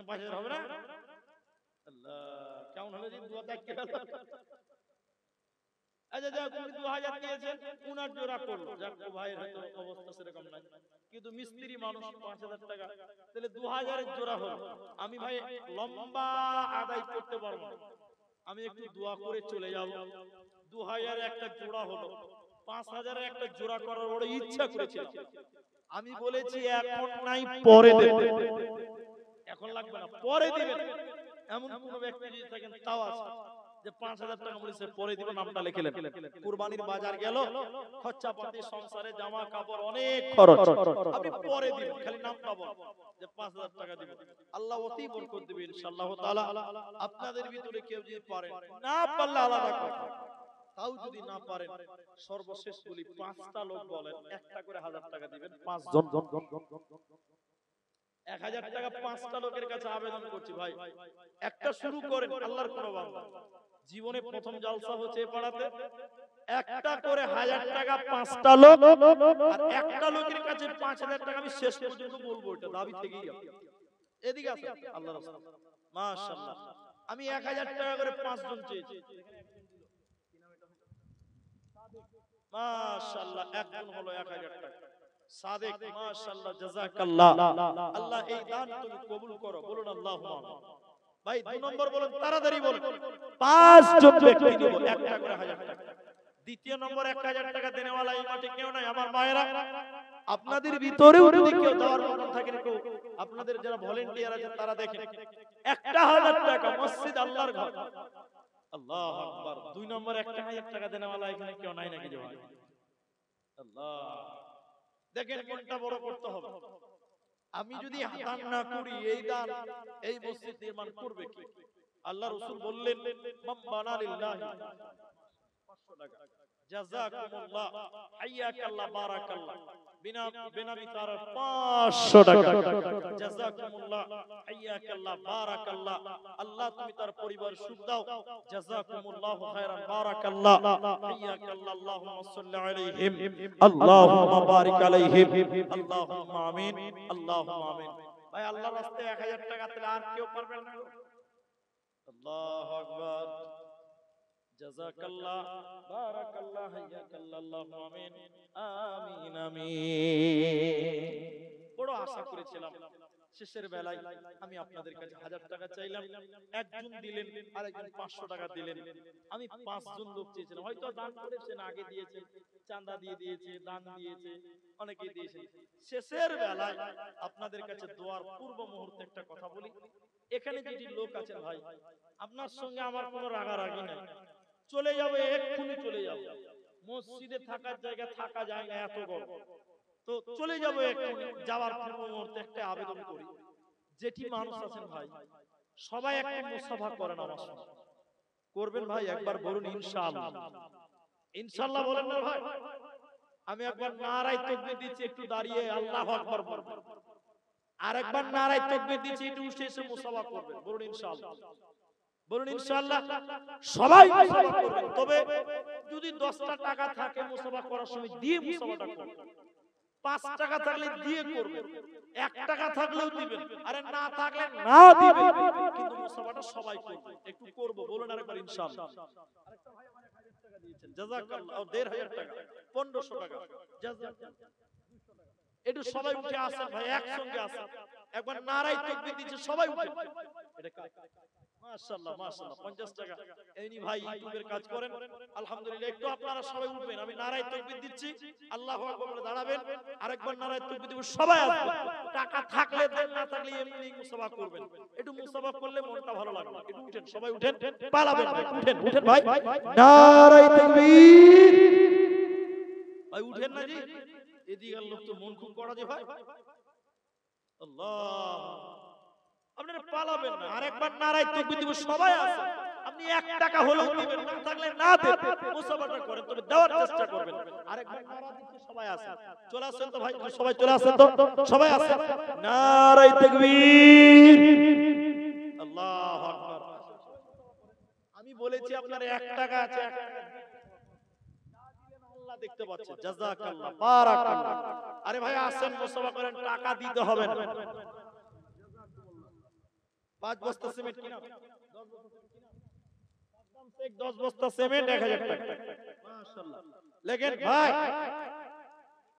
5000 হবে না? আল্লাহ কেমন হলো যে দুয়া দেখতে গেল। আচ্ছা যাক উনি 2000 দিয়েছেন, উনার জোড়া করলো। যাক ও ভাইয়ের হয়তো অবস্থা সেরকম নাই, কিন্তু মিস্ত্রি মানুষ 5000 টাকা তাহলে 2000 এর জোড়া হলো। আমি ভাই লম্বা আদায় করতে পারবো না, আমি একটু দোয়া করে চলে যাব। 2000 একটা জোড়া হলো, 5000 একটা জোড়া করার বড় ইচ্ছা করেছিল। আমি বলেছি এখন নাই পরে দেব, এখন লাগবে না পরে দিবেন। এমন কোন ব্যক্তি যদি থাকেন তাও আছে যে 5000 টাকা বলেছে পরে দিব, নামটা লিখে নেন। কুরবানির বাজার গেল, খরচাপাতি সংসারে জামা কাপড় অনেক খরচ, আপনি পরে দিবেন, খালি নামটা বল যে 5000 টাকা দিব। আল্লাহ অতি বরকত দিবেন ইনশাআল্লাহ তাআলা। আপনাদের ভিতরে কেউ যদি পারেন, না পারলে আলাদা কথা, তাও যদি না পারেন সর্বশেষ বলি 5টা লোক বলেন একটা করে 1000 টাকা দিবেন। 5 জন 1000 টাকা 5টা লোকের কাছে আবেদন করছি ভাই, একটা শুরু করেন। আল্লাহর কোন বান্দা জীবনে প্রথম জালসা হচ্ছে এই পাড়াতে, একটা করে 1000 টাকা 5টা লোক, আর একটা লোকের কাছে 5000 টাকা আমি শেষ পর্যন্ত বলবো, এটা দাবি থেকেই যাবে। এদিকে আছে আল্লাহর রাস্তা মাশাআল্লাহ। আমি 1000 টাকা করে 5 জন চেয়েছি মাশাআল্লাহ, একজন হলো 1000 টাকা সাদেক মাশাআল্লাহ জাযাকাল্লাহ। আল্লাহ এই দান তুমি কবুল করো। বলুন আল্লাহুম্মা আমিন। ভাই 2 নম্বর বলুন, তাড়াতাড়ি বলুন। 5 জন ব্যক্তি দেব একটা করে 1000 টাকা। দ্বিতীয় নম্বর 1000 টাকা দেনেওয়ালা এই মাঠে কেউ নাই আমার মায়েরা, আপনাদের ভিতরেও যদি কেউ দেওয়ার মতন থাকেন, কেউ আপনাদের যারা ভলান্টিয়ার আছে তারা দেখেন 1000 টাকা মসজিদ আল্লাহর ঘর। আল্লাহু আকবার। 2 নম্বর 1000 টাকা দেনেওয়ালা এখানে কেউ নাই নাকি ভাই? আল্লাহ দেখেন কোনটা বড় করতে হবে। আমি যদি দান না করি, এই দান এই মসজিদ নির্মাণ করবে কি? আল্লাহ রাসূল বললেন মান বানা লিল্লাহি 500 টাকা জাযাকুমুল্লাহ হাইয়াকাল্লাহ বারাকাল্লাহ, বিনা বেনামি তার 500 টাকা জাযাকুমুল্লাহ হাইয়াকাল্লাহ বারাকাল্লাহ। আল্লাহ তুমি তার পরিবার সুখ দাও, জাযাকুমুল্লাহু খায়রান বারাকাল্লাহ হাইয়াকাল্লাহ। আল্লাহুম্মা সাল্লি আলাইহিম আল্লাহুম্মা বারিক আলাইহিম আল্লাহুম্মা আমিন আল্লাহুম্মা আমিন। ভাই আল্লাহর রাস্তায় 1000 টাকা দিলে আর কেউ পারবেন না। আল্লাহু আকবার জাযাকাল্লাহ বারাকাল্লাহ হাইয়াকাল্লাহ আল্লাহুম্মা আমিন আমিন আমিন। বড় আশা করেছিলাম শেষের বেলায় আমি আপনাদের কাছে 1000 টাকা চাইলাম, একজন দিলেন, আরেকজন 500 টাকা দিলেন, আমি 5 জন লোক চেয়েছিলাম। হয়তো দান করেছেন, আগে দিয়েছে, চাঁদা দিয়ে দিয়েছে, দান দিয়েছে, অনেকে দিয়েছে। শেষের বেলায় আপনাদের কাছে দোয়ার পূর্ব মুহূর্তে একটা কথা বলি। এখানে যেটি লোক আছেন ভাই, আপনার সঙ্গে আমার কোনো রাগারাগি নাই, চলে যাবে এক্ষুনি চলে যাবে। মসজিদে থাকার জায়গা থাকা যায় না, এত গরম, তো চলে যাবো এক্ষুনি। যাওয়ার পূর্ব মুহূর্তে একটা আবেদন করি, যেটি মানুষ আছেন ভাই সবাই একটা মুসাফা করেন আমার সঙ্গে, করবেন ভাই? একবার বলুন ইনশাআল্লাহ। ইনশাআল্লাহ বলেন না ভাই? আমি একবার নারায়ে তাকবীর দিচ্ছি, একটু দাঁড়িয়ে আল্লাহু আকবার বলবেন। আরেকবার নারায়ে তাকবীর দিচ্ছি, একটু উঠে এসে মুসাফা করবেন। বলুন ইনশাআল্লাহ। বলুন ইনশাআল্লাহ। সবাই মুসাফা করবেন, তবে যদি 10টা টাকা থাকে মুসাফা করার সময় দিয়ে মুসাফাটা করবেন। 5 টাকা থাকলে দিয়ে করবেন, 1 টাকা থাকলেও দিবেন, আরে না থাকলে না দিবেন, কিন্তু মুসাফাটা সবাই করবে। একটু করব, বলুন আরেকবার ইনশাআল্লাহ। আরেকটা ভাই আমার দিয়েছেন জাযাকাল্লাহ 1500 টাকা 1500 টাকা জাযাকাল্লাহ একটু সবাই উঠে আসেন ভাই একসঙ্গে আসেন একবার নারায়ে তাকবীর দিচ্ছে সবাই উঠে এটা মাশাআল্লাহ মাশাআল্লাহ 50 টাকা এইনি ভাই ইউটিউবের কাজ করেন আলহামদুলিল্লাহ একটু আপনারা সবাই উঠবেন আমি নারায়ে তাকবীর দিচ্ছি আল্লাহু আকবার বলে দাঁড়াবেন আরেকবার নারায়ে তাকবীর দিব সবাই আসবেন টাকা থাকলে দেন না থাকলে এমনি মুসাফা করবেন একটু মুসাফা করলে মনটা ভালো লাগবে একটু উঠেন সবাই উঠেন পালাবেন ভাই উঠেন উঠেন ভাই নারায়ে তাকবীর ভাই উঠেন না জি এদিকের লোক তো মন খুব কড়া যে ভাই আল্লাহ আপনারা পালাবেন না আরেকবার নারায়ে তাকবীর দিব সবাই আসেন আপনি 1 টাকা হলেও দিবেন না থাকলে না দেন মুসাফাটা করেন তবে দেওয়ার চেষ্টা করবেন আরেকবার নারা দিতে সবাই আসেন চলে আসেন তো ভাই সবাই চলে আসেন তো সবাই আসেন নারায়ে তাকবীর আল্লাহু আকবার আমি বলেছি আপনার 1 টাকা আছে 1 টাকা আল্লাহ দেখতে পাচ্ছে জাযাকাল্লাহ বারাকাল্লাহ আরে ভাই আসেন মুসাফা করেন টাকা দিতে হবে না 5 বস্তা সিমেন্ট কিনা 10 বস্তা সিমেন্ট 1000 টাকা মাশাআল্লাহ লেকিন ভাই